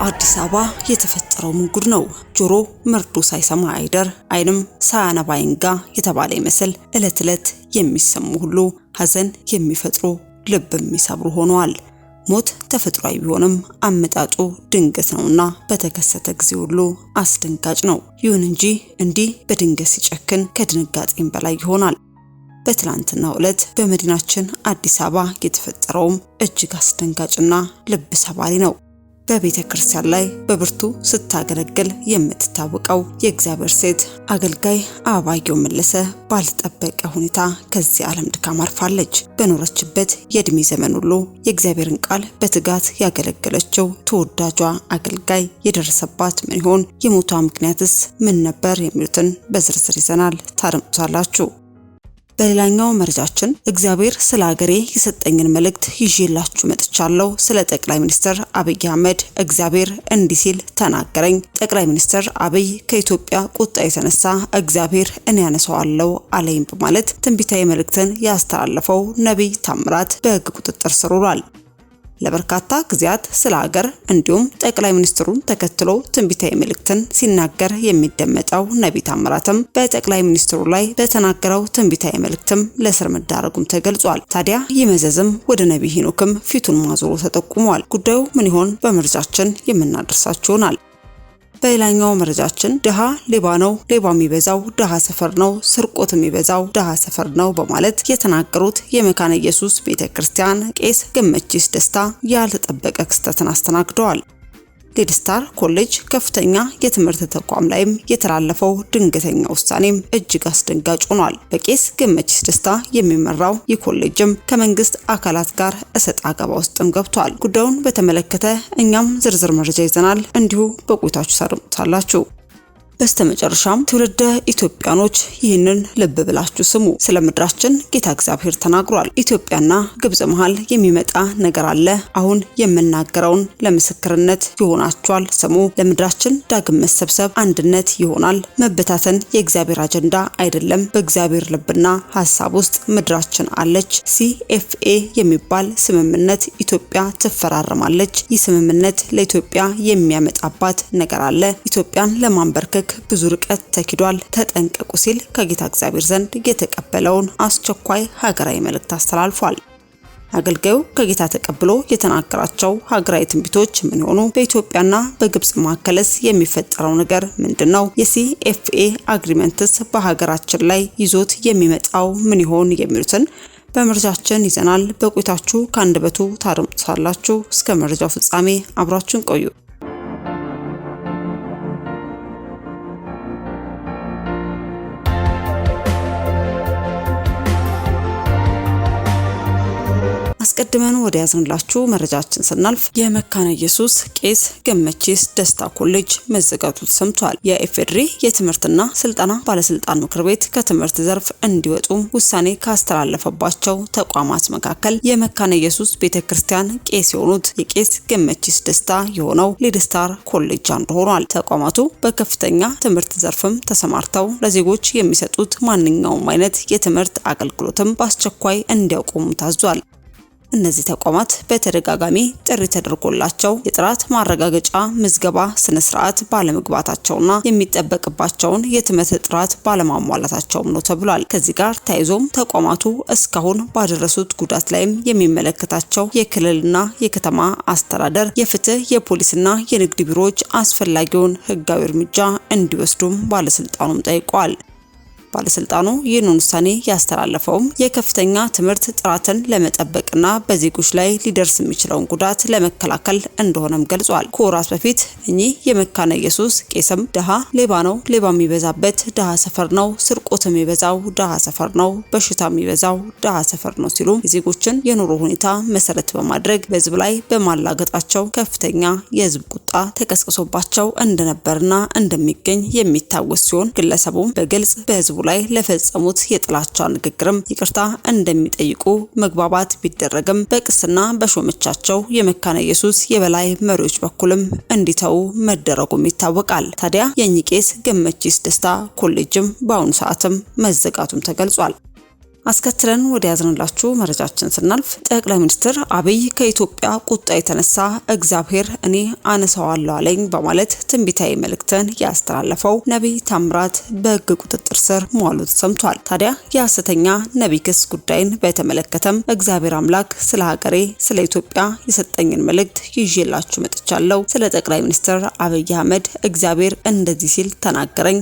በአዲስ አበባ የተፈጠረው ጉድ ነው። ጆሮ መርዶ ሳይሰማ አይደር፣ አይንም ሳያነባ ይንጋ የተባለ ይመስል እለት የሚሰሙ ሁሉ ሐዘን የሚፈጥሩ ልብ የሚሰብሩ ሆነዋል። ሞት ተፈጥሯዊ ቢሆንም አመጣጡ ድንገት ነውና በተከሰተ ጊዜ ሁሉ አስደንጋጭ ነው። ይሁን እንጂ እንዲህ በድንገት ሲጨክን ከድንጋጤም በላይ ይሆናል። በትላንትናው ዕለት በመዲናችን አዲስ አበባ የተፈጠረውም እጅግ አስደንጋጭና ልብ ሰባሪ ነው። በቤተ ክርስቲያን ላይ በብርቱ ስታገለግል የምትታወቀው የእግዚአብሔር ሴት አገልጋይ አበባየሁ መለሰ ባልተጠበቀ ሁኔታ ከዚህ ዓለም ድካም አርፋለች። በኖረችበት የእድሜ ዘመን ሁሉ የእግዚአብሔርን ቃል በትጋት ያገለገለችው ተወዳጇ አገልጋይ የደረሰባት ምን ይሆን? የሞቷ ምክንያትስ ምን ነበር? የሚሉትን በዝርዝር ይዘናል፣ ታደምጡታላችሁ። በሌላኛው መረጃችን እግዚአብሔር ስለ ሀገሬ የሰጠኝን መልእክት ይዤላችሁ መጥቻለሁ። ስለ ጠቅላይ ሚኒስትር አብይ አህመድ እግዚአብሔር እንዲህ ሲል ተናገረኝ። ጠቅላይ ሚኒስትር አብይ ከኢትዮጵያ ቁጣ የተነሳ እግዚአብሔር እኔ ያነሳዋለሁ አለኝ በማለት ትንቢታዊ መልእክትን ያስተላለፈው ነብይ ታምራት በሕግ ቁጥጥር ስር ውሏል። ለበርካታ ጊዜያት ስለ ሀገር እንዲሁም ጠቅላይ ሚኒስትሩን ተከትሎ ትንቢታዊ መልእክትን ሲናገር የሚደመጠው ነብይ ታምራትም በጠቅላይ ሚኒስትሩ ላይ በተናገረው ትንቢታዊ መልእክትም ለእስር መዳረጉም ተገልጿል። ታዲያ ይህ መዘዝም ወደ ነብይ ሄኖክም ፊቱን ማዞሩ ተጠቁሟል። ጉዳዩ ምን ይሆን? በመረጃችን የምናደርሳችሁ ይሆናል። በሌላኛው መረጃችን ድሃ ሌባ ነው፣ ሌባ የሚበዛው ድሃ ሰፈር ነው፣ ስርቆት የሚበዛው ድሃ ሰፈር ነው በማለት የተናገሩት የመካነ ኢየሱስ ቤተክርስቲያን ቄስ ገመቺስ ደስታ ያልተጠበቀ ክስተትን አስተናግደዋል። ሌድስታር ኮሌጅ ከፍተኛ የትምህርት ተቋም ላይም የተላለፈው ድንገተኛ ውሳኔም እጅግ አስደንጋጭ ሆኗል። በቄስ ገመቺስ ደስታ የሚመራው የኮሌጅም ከመንግስት አካላት ጋር እሰጥ አገባ ውስጥም ገብቷል። ጉዳዩን በተመለከተ እኛም ዝርዝር መረጃ ይዘናል፣ እንዲሁ በቆይታችሁ ታደምጡታላችሁ። በስተመጨረሻም ትውልደ ኢትዮጵያኖች ይህንን ልብ ብላችሁ ስሙ። ስለ ምድራችን ጌታ እግዚአብሔር ተናግሯል። ኢትዮጵያና ግብጽ መሃል የሚመጣ ነገር አለ። አሁን የምናገረውን ለምስክርነት ይሆናችኋል፣ ስሙ። ለምድራችን ዳግም መሰብሰብ አንድነት ይሆናል። መበታተን የእግዚአብሔር አጀንዳ አይደለም። በእግዚአብሔር ልብና ሐሳብ ውስጥ ምድራችን አለች። CFA የሚባል ስምምነት ኢትዮጵያ ትፈራረማለች። ይህ ስምምነት ለኢትዮጵያ የሚያመጣባት ነገር አለ። ኢትዮጵያን ለማንበርከክ ብዙ ርቀት ተኪዷል፣ ተጠንቀቁ ሲል ከጌታ እግዚአብሔር ዘንድ የተቀበለውን አስቸኳይ ሀገራዊ መልእክት አስተላልፏል። አገልጋዩ ከጌታ ተቀብሎ የተናገራቸው ሀገራዊ ትንቢቶች ምን ሆኑ? በኢትዮጵያና በግብጽ መካከልስ የሚፈጠረው ነገር ምንድነው? የCFA አግሪመንትስ በሀገራችን ላይ ይዞት የሚመጣው ምን ይሆን? የሚሉትን በመረጃችን ይዘናል። በቆይታችሁ ከአንደበቱ ታደምጡታላችሁ። እስከ መረጃው ፍጻሜ አብራችሁን ቆዩ። አስቀድመን ወደ ያዝንላችሁ መረጃችን ስናልፍ የመካነ ኢየሱስ ቄስ ገመቺስ ደስታ ኮሌጅ መዘጋቱ ተሰምቷል። የኢፌዴሪ የትምህርትና ስልጠና ባለስልጣን ምክር ቤት ከትምህርት ዘርፍ እንዲወጡ ውሳኔ ካስተላለፈባቸው ተቋማት መካከል የመካነ ኢየሱስ ቤተክርስቲያን ቄስ የሆኑት የቄስ ገመቺስ ደስታ የሆነው ሌድስታር ኮሌጅ አንዱ ሆኗል። ተቋማቱ በከፍተኛ ትምህርት ዘርፍም ተሰማርተው ለዜጎች የሚሰጡት ማንኛውም አይነት የትምህርት አገልግሎትም በአስቸኳይ እንዲያቆሙ ታዟል። እነዚህ ተቋማት በተደጋጋሚ ጥሪ ተደርጎላቸው የጥራት ማረጋገጫ ምዝገባ ስነ ስርዓት ባለመግባታቸውና የሚጠበቅባቸውን የትምህርት ጥራት ባለማሟላታቸው ነው ተብሏል። ከዚህ ጋር ተያይዞም ተቋማቱ እስካሁን ባደረሱት ጉዳት ላይም የሚመለከታቸው የክልልና የከተማ አስተዳደር፣ የፍትህ፣ የፖሊስና የንግድ ቢሮዎች አስፈላጊውን ህጋዊ እርምጃ እንዲወስዱም ባለስልጣኑም ጠይቀዋል። ባለስልጣኑ ይህን ውሳኔ ያስተላለፈውም የከፍተኛ ትምህርት ጥራትን ለመጠበቅና በዜጎች ላይ ሊደርስ የሚችለውን ጉዳት ለመከላከል እንደሆነም ገልጿል። ከወራት በፊት እኚህ የመካነ ኢየሱስ ቄስም ድሃ ሌባ ነው፣ ሌባ የሚበዛበት ድሃ ሰፈር ነው፣ ስርቆት የሚበዛው ድሃ ሰፈር ነው፣ በሽታ የሚበዛው ድሃ ሰፈር ነው ሲሉ የዜጎችን የኑሮ ሁኔታ መሰረት በማድረግ በህዝብ ላይ በማላገጣቸው ከፍተኛ የህዝብ ቁጣ ተቀስቅሶባቸው እንደነበርና እንደሚገኝ የሚታወስ ሲሆን ግለሰቡም በግልጽ በህዝቡ ላይ ለፈጸሙት የጥላቻ ንግግርም ይቅርታ እንደሚጠይቁ መግባባት ቢደረግም በቅስና በሾመቻቸው የመካነ ኢየሱስ የበላይ መሪዎች በኩልም እንዲተው መደረጉም ይታወቃል። ታዲያ የኚህ ቄስ ገመቺስ ደስታ ኮሌጅም በአሁኑ ሰዓትም መዘጋቱም ተገልጿል። አስከትለን ወደ ያዝንላችሁ መረጃችን ስናልፍ ጠቅላይ ሚኒስትር አብይ ከኢትዮጵያ ቁጣ የተነሳ እግዚአብሔር እኔ አነሳዋለሁ አለኝ በማለት ትንቢታዊ መልእክትን ያስተላለፈው ነቢይ ታምራት በሕግ ቁጥጥር ስር መዋሉ ተሰምቷል። ታዲያ የሐሰተኛ ነቢይ ክስ ጉዳይን በተመለከተም እግዚአብሔር አምላክ ስለ ሀገሬ ስለ ኢትዮጵያ የሰጠኝን መልእክት ይዤላችሁ መጥቻለሁ። ስለ ጠቅላይ ሚኒስትር አብይ አህመድ እግዚአብሔር እንደዚህ ሲል ተናገረኝ።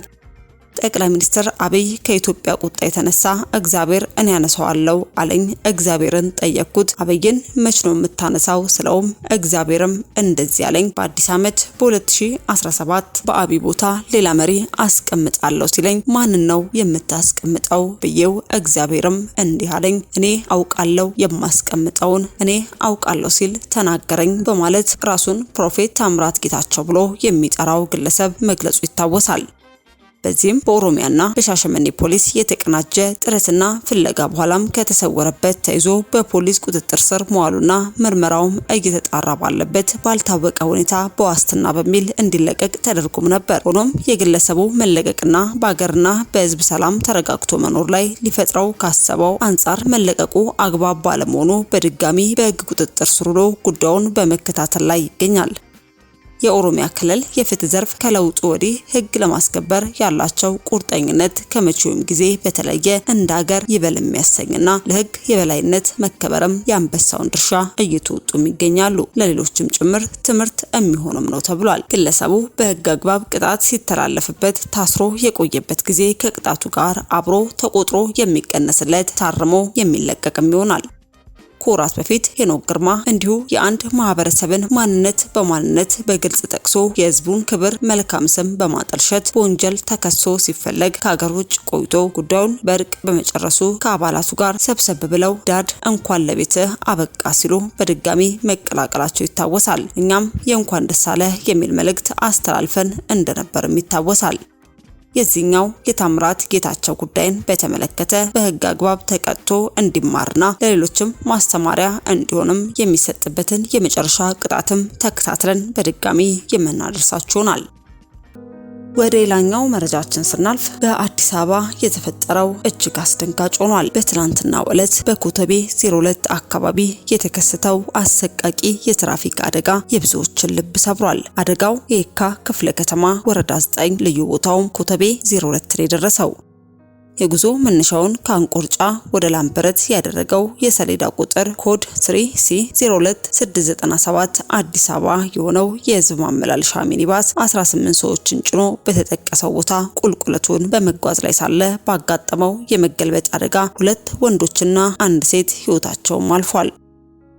ጠቅላይ ሚኒስትር አብይ ከኢትዮጵያ ቁጣ የተነሳ እግዚአብሔር እኔ አነሳዋለሁ አለኝ። እግዚአብሔርን ጠየቅኩት፣ አብይን መች ነው የምታነሳው ስለውም እግዚአብሔርም እንደዚህ አለኝ፣ በአዲስ ዓመት በ2017 በአብይ ቦታ ሌላ መሪ አስቀምጣለሁ ሲለኝ ማንን ነው የምታስቀምጠው ብዬው እግዚአብሔርም እንዲህ አለኝ፣ እኔ አውቃለሁ የማስቀምጠውን እኔ አውቃለሁ ሲል ተናገረኝ በማለት ራሱን ፕሮፌት ታምራት ጌታቸው ብሎ የሚጠራው ግለሰብ መግለጹ ይታወሳል። በዚህም በኦሮሚያና በሻሸመኔ ፖሊስ የተቀናጀ ጥረትና ፍለጋ በኋላም ከተሰወረበት ተይዞ በፖሊስ ቁጥጥር ስር መዋሉና ምርመራውም እየተጣራ ባለበት ባልታወቀ ሁኔታ በዋስትና በሚል እንዲለቀቅ ተደርጎም ነበር። ሆኖም የግለሰቡ መለቀቅና በአገርና በሕዝብ ሰላም ተረጋግቶ መኖር ላይ ሊፈጥረው ካሰበው አንጻር መለቀቁ አግባብ ባለመሆኑ በድጋሚ በሕግ ቁጥጥር ስር ውሎ ጉዳዩን በመከታተል ላይ ይገኛል። የኦሮሚያ ክልል የፍትህ ዘርፍ ከለውጡ ወዲህ ሕግ ለማስከበር ያላቸው ቁርጠኝነት ከመቼውም ጊዜ በተለየ እንደ ሀገር ይበል የሚያሰኝና ለሕግ የበላይነት መከበርም የአንበሳውን ድርሻ እየተወጡም ይገኛሉ። ለሌሎችም ጭምር ትምህርት የሚሆንም ነው ተብሏል። ግለሰቡ በሕግ አግባብ ቅጣት ሲተላለፍበት ታስሮ የቆየበት ጊዜ ከቅጣቱ ጋር አብሮ ተቆጥሮ የሚቀነስለት ታርሞ የሚለቀቅም ይሆናል። ከወራት በፊት ሄኖክ ግርማ እንዲሁ የአንድ ማህበረሰብን ማንነት በማንነት በግልጽ ጠቅሶ የህዝቡን ክብር መልካም ስም በማጠልሸት በወንጀል ተከሶ ሲፈለግ ከሀገር ውጭ ቆይቶ ጉዳዩን በእርቅ በመጨረሱ ከአባላቱ ጋር ሰብሰብ ብለው ዳድ እንኳን ለቤትህ አበቃ ሲሉ በድጋሚ መቀላቀላቸው ይታወሳል። እኛም የእንኳን ደስ አለህ የሚል መልእክት አስተላልፈን እንደነበርም ይታወሳል። የዚህኛው የታምራት ጌታቸው ጉዳይን በተመለከተ በሕግ አግባብ ተቀጥቶ እንዲማርና ለሌሎችም ማስተማሪያ እንዲሆንም የሚሰጥበትን የመጨረሻ ቅጣትም ተከታትለን በድጋሚ የምናደርሳችሁናል። ወደ ሌላኛው መረጃችን ስናልፍ በአዲስ አበባ የተፈጠረው እጅግ አስደንጋጭ ሆኗል። በትናንትናው ዕለት በኮተቤ 02 አካባቢ የተከሰተው አሰቃቂ የትራፊክ አደጋ የብዙዎችን ልብ ሰብሯል። አደጋው የየካ ክፍለ ከተማ ወረዳ 9 ልዩ ቦታው ኮተቤ 02 ላይ ደረሰው። የጉዞ መነሻውን ከአንቆርጫ ወደ ላምበረት ያደረገው የሰሌዳ ቁጥር ኮድ 3C02697 አዲስ አበባ የሆነው የህዝብ ማመላለሻ ሚኒባስ 18 ሰዎችን ጭኖ በተጠቀሰው ቦታ ቁልቁለቱን በመጓዝ ላይ ሳለ ባጋጠመው የመገልበጥ አደጋ 2 ወንዶችና 1 ሴት ህይወታቸውም አልፏል።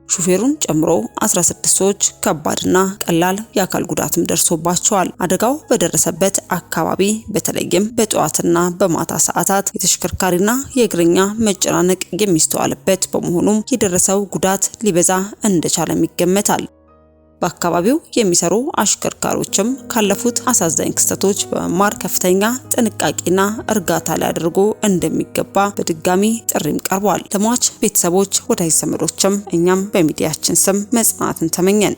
ሹፌሩን ጨምሮ 16 ሰዎች ከባድና ቀላል የአካል ጉዳትም ደርሶባቸዋል። አደጋው በደረሰበት አካባቢ በተለይም በጠዋትና በማታ ሰዓታት የተሽከርካሪና የእግረኛ መጨናነቅ የሚስተዋልበት በመሆኑም የደረሰው ጉዳት ሊበዛ እንደቻለም ይገመታል። በአካባቢው የሚሰሩ አሽከርካሪዎችም ካለፉት አሳዛኝ ክስተቶች በመማር ከፍተኛ ጥንቃቄና እርጋታ ሊያደርጉ እንደሚገባ በድጋሚ ጥሪም ቀርቧል። ለሟች ቤተሰቦች፣ ወዳጅ ዘመዶችም እኛም በሚዲያችን ስም መጽናናትን ተመኘን።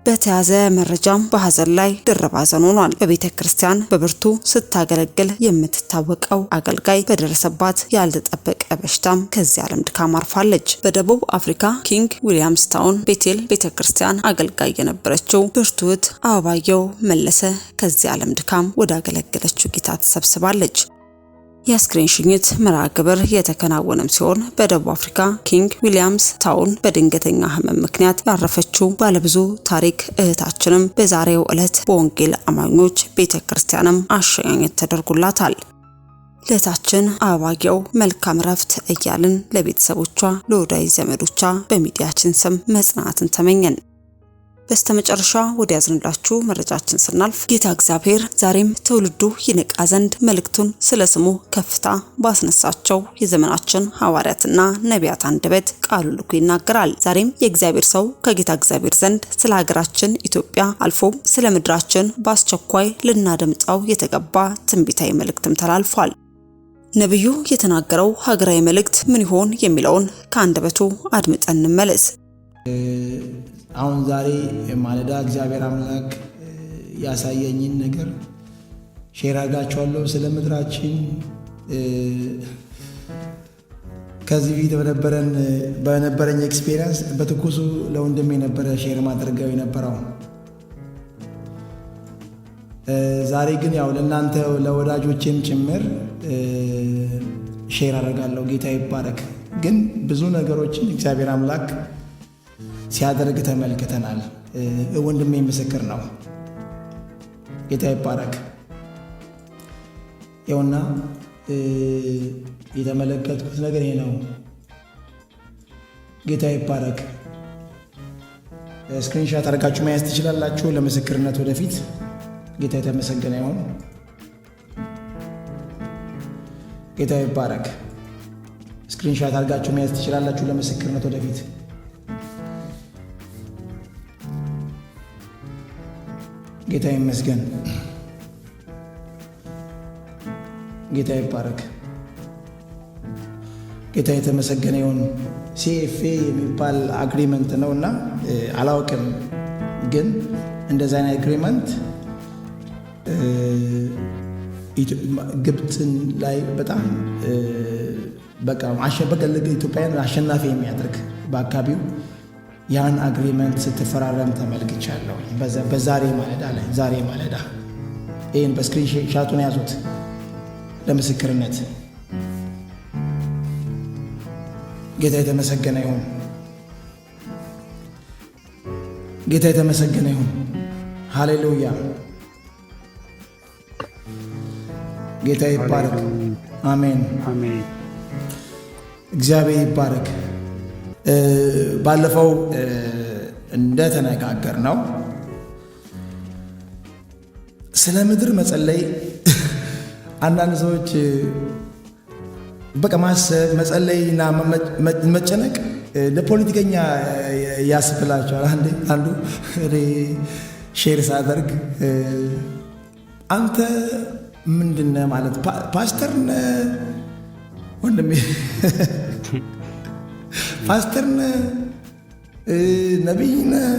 በተያዘ መረጃም በሐዘን ላይ ድርብ ሐዘን ሆኗል። በቤተ ክርስቲያን በብርቱ ስታገለግል የምትታወቀው አገልጋይ በደረሰባት ያልተጠበቀ በሽታም ከዚህ ዓለም ድካም አርፋለች። በደቡብ አፍሪካ ኪንግ ዊሊያምስ ታውን ቤቴል ቤተ ክርስቲያን አገልጋይ የነበረችው ብርቱት አበባየው መለሰ ከዚህ ዓለም ድካም ወደ አገለገለችው ጌታ ተሰብስባለች። የአስክሬን ሽኝት መርሃ ግብር የተከናወነም ሲሆን በደቡብ አፍሪካ ኪንግ ዊሊያምስ ታውን በድንገተኛ ህመም ምክንያት ያረፈችው ባለብዙ ታሪክ እህታችንም በዛሬው ዕለት በወንጌል አማኞች ቤተክርስቲያንም አሸኛኘት ተደርጎላታል። ለታችን አበባየው መልካም ረፍት እያልን ለቤተሰቦቿ ለወዳጅ ዘመዶቿ በሚዲያችን ስም መጽናናትን ተመኘን። በስተመጨረሻ ወደ ያዝንላችሁ መረጃችን ስናልፍ ጌታ እግዚአብሔር ዛሬም ትውልዱ ይነቃ ዘንድ መልእክቱን ስለ ስሙ ከፍታ ባስነሳቸው የዘመናችን ሐዋርያትና ነቢያት አንደበት ቃሉ ልኮ ይናገራል። ዛሬም የእግዚአብሔር ሰው ከጌታ እግዚአብሔር ዘንድ ስለ ሀገራችን ኢትዮጵያ አልፎ ስለ ምድራችን በአስቸኳይ ልናደምጣው የተገባ ትንቢታዊ መልእክትም ተላልፏል። ነብዩ የተናገረው ሀገራዊ መልእክት ምን ይሆን የሚለውን ከአንደበቱ አድምጠን እንመለስ። አሁን ዛሬ ማለዳ እግዚአብሔር አምላክ ያሳየኝን ነገር ሼር አድርጋችኋለሁ። ስለ ምድራችን ከዚህ ፊት በነበረኝ ኤክስፔሪንስ በትኩሱ ለወንድሜ ነበረ ሼር ማድረገው የነበረው። ዛሬ ግን ያው ለእናንተ ለወዳጆቼም ጭምር ሼር አደርጋለሁ። ጌታ ይባረክ። ግን ብዙ ነገሮችን እግዚአብሔር አምላክ ሲያደርግ ተመልክተናል። ወንድሜ ምስክር ነው። ጌታ ይባረክ። ይኸውና የተመለከትኩት ነገር ይሄ ነው። ጌታ ይባረክ። ስክሪንሻት አድርጋችሁ መያዝ ትችላላችሁ ለምስክርነት ወደፊት። ጌታ የተመሰገነ ይሁን። ጌታ ይባረክ። ስክሪንሻት አድርጋችሁ መያዝ ትችላላችሁ ለምስክርነት ወደፊት። ጌታ ይመስገን። ጌታ ይባረክ። ጌታ የተመሰገነ ይሁን። ሲኤፍኤ የሚባል አግሪመንት ነውና አላውቅም፣ ግን እንደዛ አይነት አግሪመንት ግብፅን ላይ በጣም በቃ ኢትዮጵያን አሸናፊ የሚያደርግ በአካባቢው ያን አግሪመንት ስትፈራረም ተመልክቻለሁ። በዛሬ ማለዳ ይህን በስክሪን ሻቱን ያዙት ለምስክርነት። ጌታ የተመሰገነ ይሁን። ጌታ የተመሰገነ ይሁን። ሃሌሉያ። ጌታ ይባረክ። አሜን። እግዚአብሔር ይባረክ። ባለፈው እንደተነጋገር ነው ስለ ምድር መጸለይ አንዳንድ ሰዎች በቃ ማሰብ መጸለይና መጨነቅ ለፖለቲከኛ ያስብላቸዋል። አንዱ ሼር ሳደርግ አንተ ምንድነህ ማለት ፓስተር ነህ ወንድሜ፣ ፓስተር ነህ ነቢይ ነህ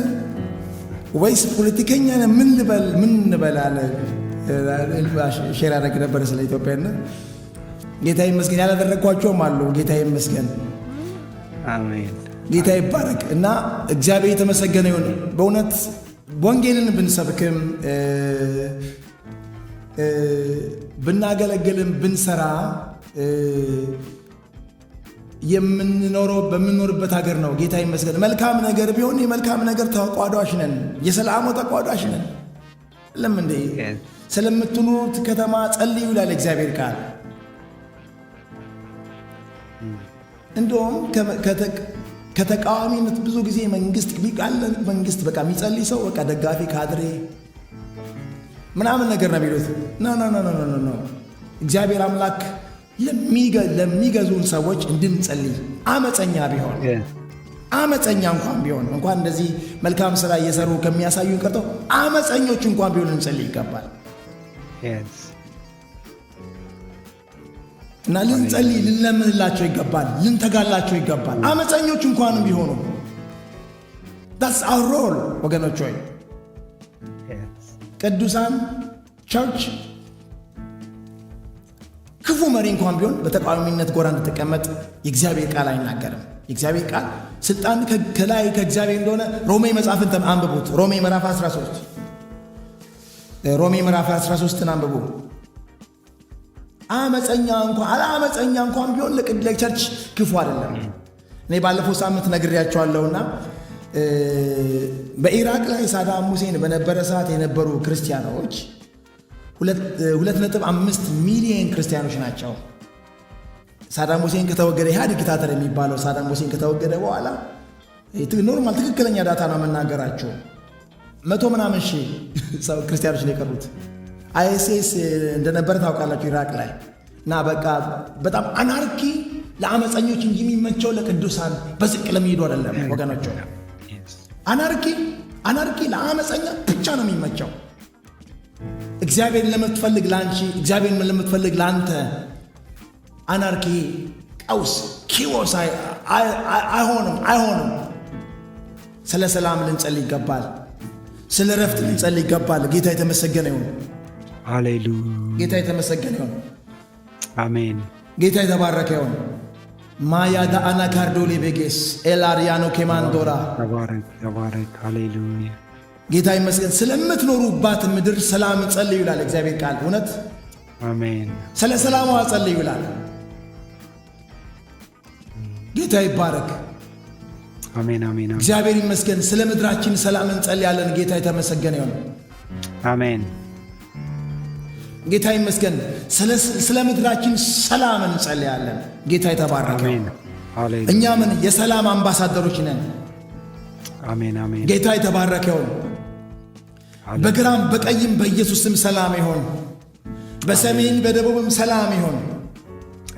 ወይስ ፖለቲከኛ ነህ? ምን ልበል አለ። ሼር አደረግ ነበር ስለ ኢትዮጵያና ጌታ ይመስገን ያላደረግኳቸውም አሉ። ጌታ ይመስገን። አሜን። ጌታ ይባረክ እና እግዚአብሔር የተመሰገነ ይሁን። በእውነት ወንጌልን ብንሰብክም ብናገለግልም ብንሰራ በምንኖርበት ሀገር ነው። ጌታ ይመስገን። መልካም ነገር ቢሆን የመልካም ነገር ተቋዳሽ ነን፣ የሰላሙ ተቋዳሽ ነን። ለምን እንዴ ስለምትኖሩት ከተማ ጸልዩ ይላል እግዚአብሔር ቃል። እንደውም ከተቃዋሚነት ብዙ ጊዜ መንግስት በቃ የሚጸልይ ሰው በቃ ደጋፊ ካድሬ ምናምን ነገር ነው የሚሉት። ኖ እግዚአብሔር አምላክ ለሚገዙን ሰዎች እንድንጸልይ አመፀኛ እንኳን እንደዚህ መልካም ስራ እየሰሩ ከሚያሳዩን ቀርተው አመፀኞች እንኳን ቢሆን እንጸልይ ይገባል። እና ልንጸልይ ልንለምንላቸው ይገባል፣ ልንተጋላቸው ይገባል። አመፀኞች እንኳን ቢሆኑ that's our role ወገኖች ሆይ። ቅዱሳን ቸርች ክፉ መሪ እንኳን ቢሆን በተቃዋሚነት ጎራ እንድትቀመጥ የእግዚአብሔር ቃል አይናገርም። የእግዚአብሔር ቃል ስልጣን ከላይ ከእግዚአብሔር እንደሆነ ሮሜ መጽሐፍን አንብቡት። ሮሜ ምዕራፍ 13ን አንብቡ። አመፀኛ እንኳን ቢሆን ለቸርች ክፉ አይደለም። እኔ ባለፈው ሳምንት ነግሬያቸዋለሁና በኢራቅ ላይ ሳዳም ሁሴን በነበረ ሰዓት የነበሩ ክርስቲያኖች 2.5 ሚሊዮን ክርስቲያኖች ናቸው። ሳዳም ሁሴን ከተወገደ ኢህአዴግ ዲክታተር የሚባለው ሳዳም ሁሴን ከተወገደ በኋላ ኖርማል ትክክለኛ ዳታ ነው የምናገራቸው 100 ምናምን ሺህ ክርስቲያኖች ነው የቀሩት። አይኤስኤስ እንደነበረ ታውቃላችሁ ኢራቅ ላይ። እና በቃ በጣም አናርኪ ለአመፀኞች እንጂ የሚመቸው ለቅዱሳን በዝቅ ለሚሄዱ አይደለም ወገኖች። አናርኪ ለአመፀኛ ብቻ ነው የሚመቸው። እግዚአብሔርን ለምትፈልግ ላንቺ፣ እግዚአብሔርን ለምትፈልግ ላንተ አናርኪ፣ ቀውስ፣ ኪዎስ አይሆንም። ስለ ሰላም ልንጸልይ ይገባል። ስለ ረፍት ልንጸልይ ይገባል። ጌታ የተመሰገነ ይሁን። ሃሌሉያ። ጌታ የተመሰገነ ይሁን። አሜን። ጌታ የተባረከ ይሁን። ማያዳ አና ካርዶሌ ቤጌስ ኤላሪያኖ ኬማንዶራ ተባረክ። ሃሌሉያ ጌታ ይመስገን። ስለምትኖሩባት ምድር ሰላም ጸልዩ ይላል እግዚአብሔር ቃል። እውነት አሜን። ስለ ሰላሟ ጸልዩ ይላል። ጌታ ይባረክ። አሜን አሜን። እግዚአብሔር ይመስገን። ስለ ምድራችን ሰላም እንጸልያለን። ጌታ የተመሰገነ ይሁን። አሜን። ጌታ ይመስገን። ስለ ምድራችን ሰላም እንጸልያለን። ጌታ የተባረከ አሜን። ሃሌሉያ። እኛ ምን የሰላም አምባሳደሮች ነን። አሜን አሜን። ጌታ የተባረከ ይሁን። በግራም በቀኝም በኢየሱስ ስም ሰላም ይሁን። በሰሜን በደቡብም ሰላም ይሁን።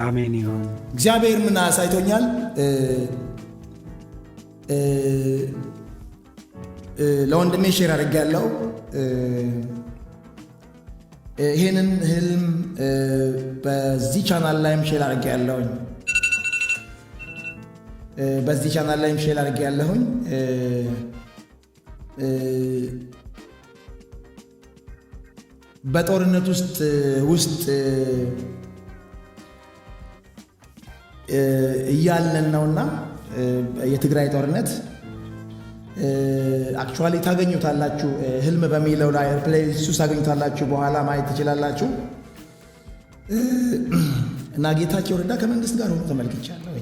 አሜን ይሁን። እግዚአብሔር ምን አሳይቶኛል? ለወንድሜ ሼር አድርጌያለሁ። ይህንን ህልም በዚህ ቻናል ላይም ሼር አድርጌያለሁኝ። በጦርነት ውስጥ እያለን ነውና የትግራይ ጦርነት አክቹዋሊ ታገኙታላችሁ። ህልም በሚለው ላይ ፕሌሊስት ውስጥ ታገኙታላችሁ። በኋላ ማየት ትችላላችሁ። እና ጌታቸው ረዳ ከመንግስት ጋር ሆኖ ተመልክቻለሁ።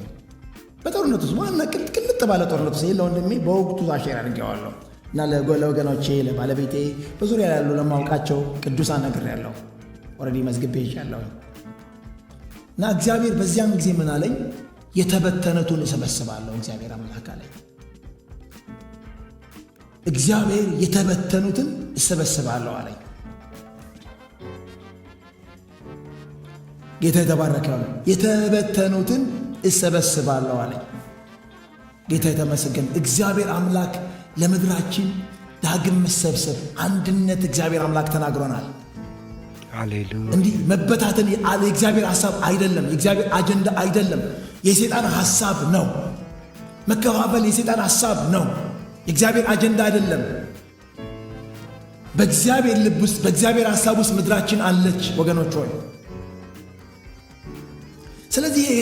በጦርነት ውስጥ ዋና ቅልጥ ባለ ጦርነት ውስጥ ለወንድሜ በወቅቱ አሼር አድርጌዋለሁ። እና ለወገኖቼ፣ ለባለቤቴ፣ በዙሪያ ያሉ ለማውቃቸው ቅዱሳን ነግሬያለሁ። ኦልሬዲ መዝግቤ ይዣለሁ። እና እግዚአብሔር በዚያን ጊዜ ምን አለኝ? የተበተኑትን እሰበስባለሁ። እግዚአብሔር አምላክ አለኝ። እግዚአብሔር የተበተኑትን እሰበስባለሁ አለኝ። ጌታ የተባረከ ነው። የተበተኑትን እሰበስባለሁ አለኝ። ጌታ የተመሰገነ። እግዚአብሔር አምላክ ለምድራችን ዳግም መሰብሰብ፣ አንድነት እግዚአብሔር አምላክ ተናግሮናል። ሃሌሉያ። እንዲህ መበታተን የእግዚአብሔር ሐሳብ አይደለም፣ የእግዚአብሔር አጀንዳ አይደለም፣ የሰይጣን ሐሳብ ነው። መከፋፈል የሰይጣን ሐሳብ ነው፣ የእግዚአብሔር አጀንዳ አይደለም። በእግዚአብሔር ልብ ውስጥ በእግዚአብሔር ሐሳብ ውስጥ ምድራችን አለች ወገኖች ሆይ። ስለዚህ ይህ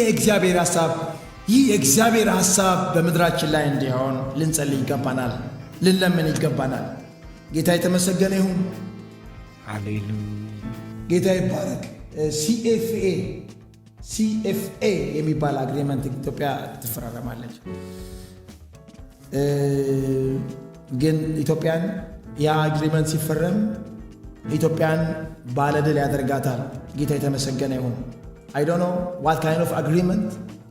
የእግዚአብሔር ሐሳብ በምድራችን ላይ እንዲሆን ልንጸልይ ይገባናል፣ ልንለምን ይገባናል። ጌታ የተመሰገነ ይሁን። ሃሌሉያ። ጌታ ይባረክ። ሲኤፍኤ የሚባል አግሪመንት ኢትዮጵያ ትፈራረማለች። ግን ኢትዮጵያን ያ አግሪመንት ሲፈረም ኢትዮጵያን ባለድል ያደርጋታል። ጌታ የተመሰገነ ይሁን። I don't know what kind of agreement,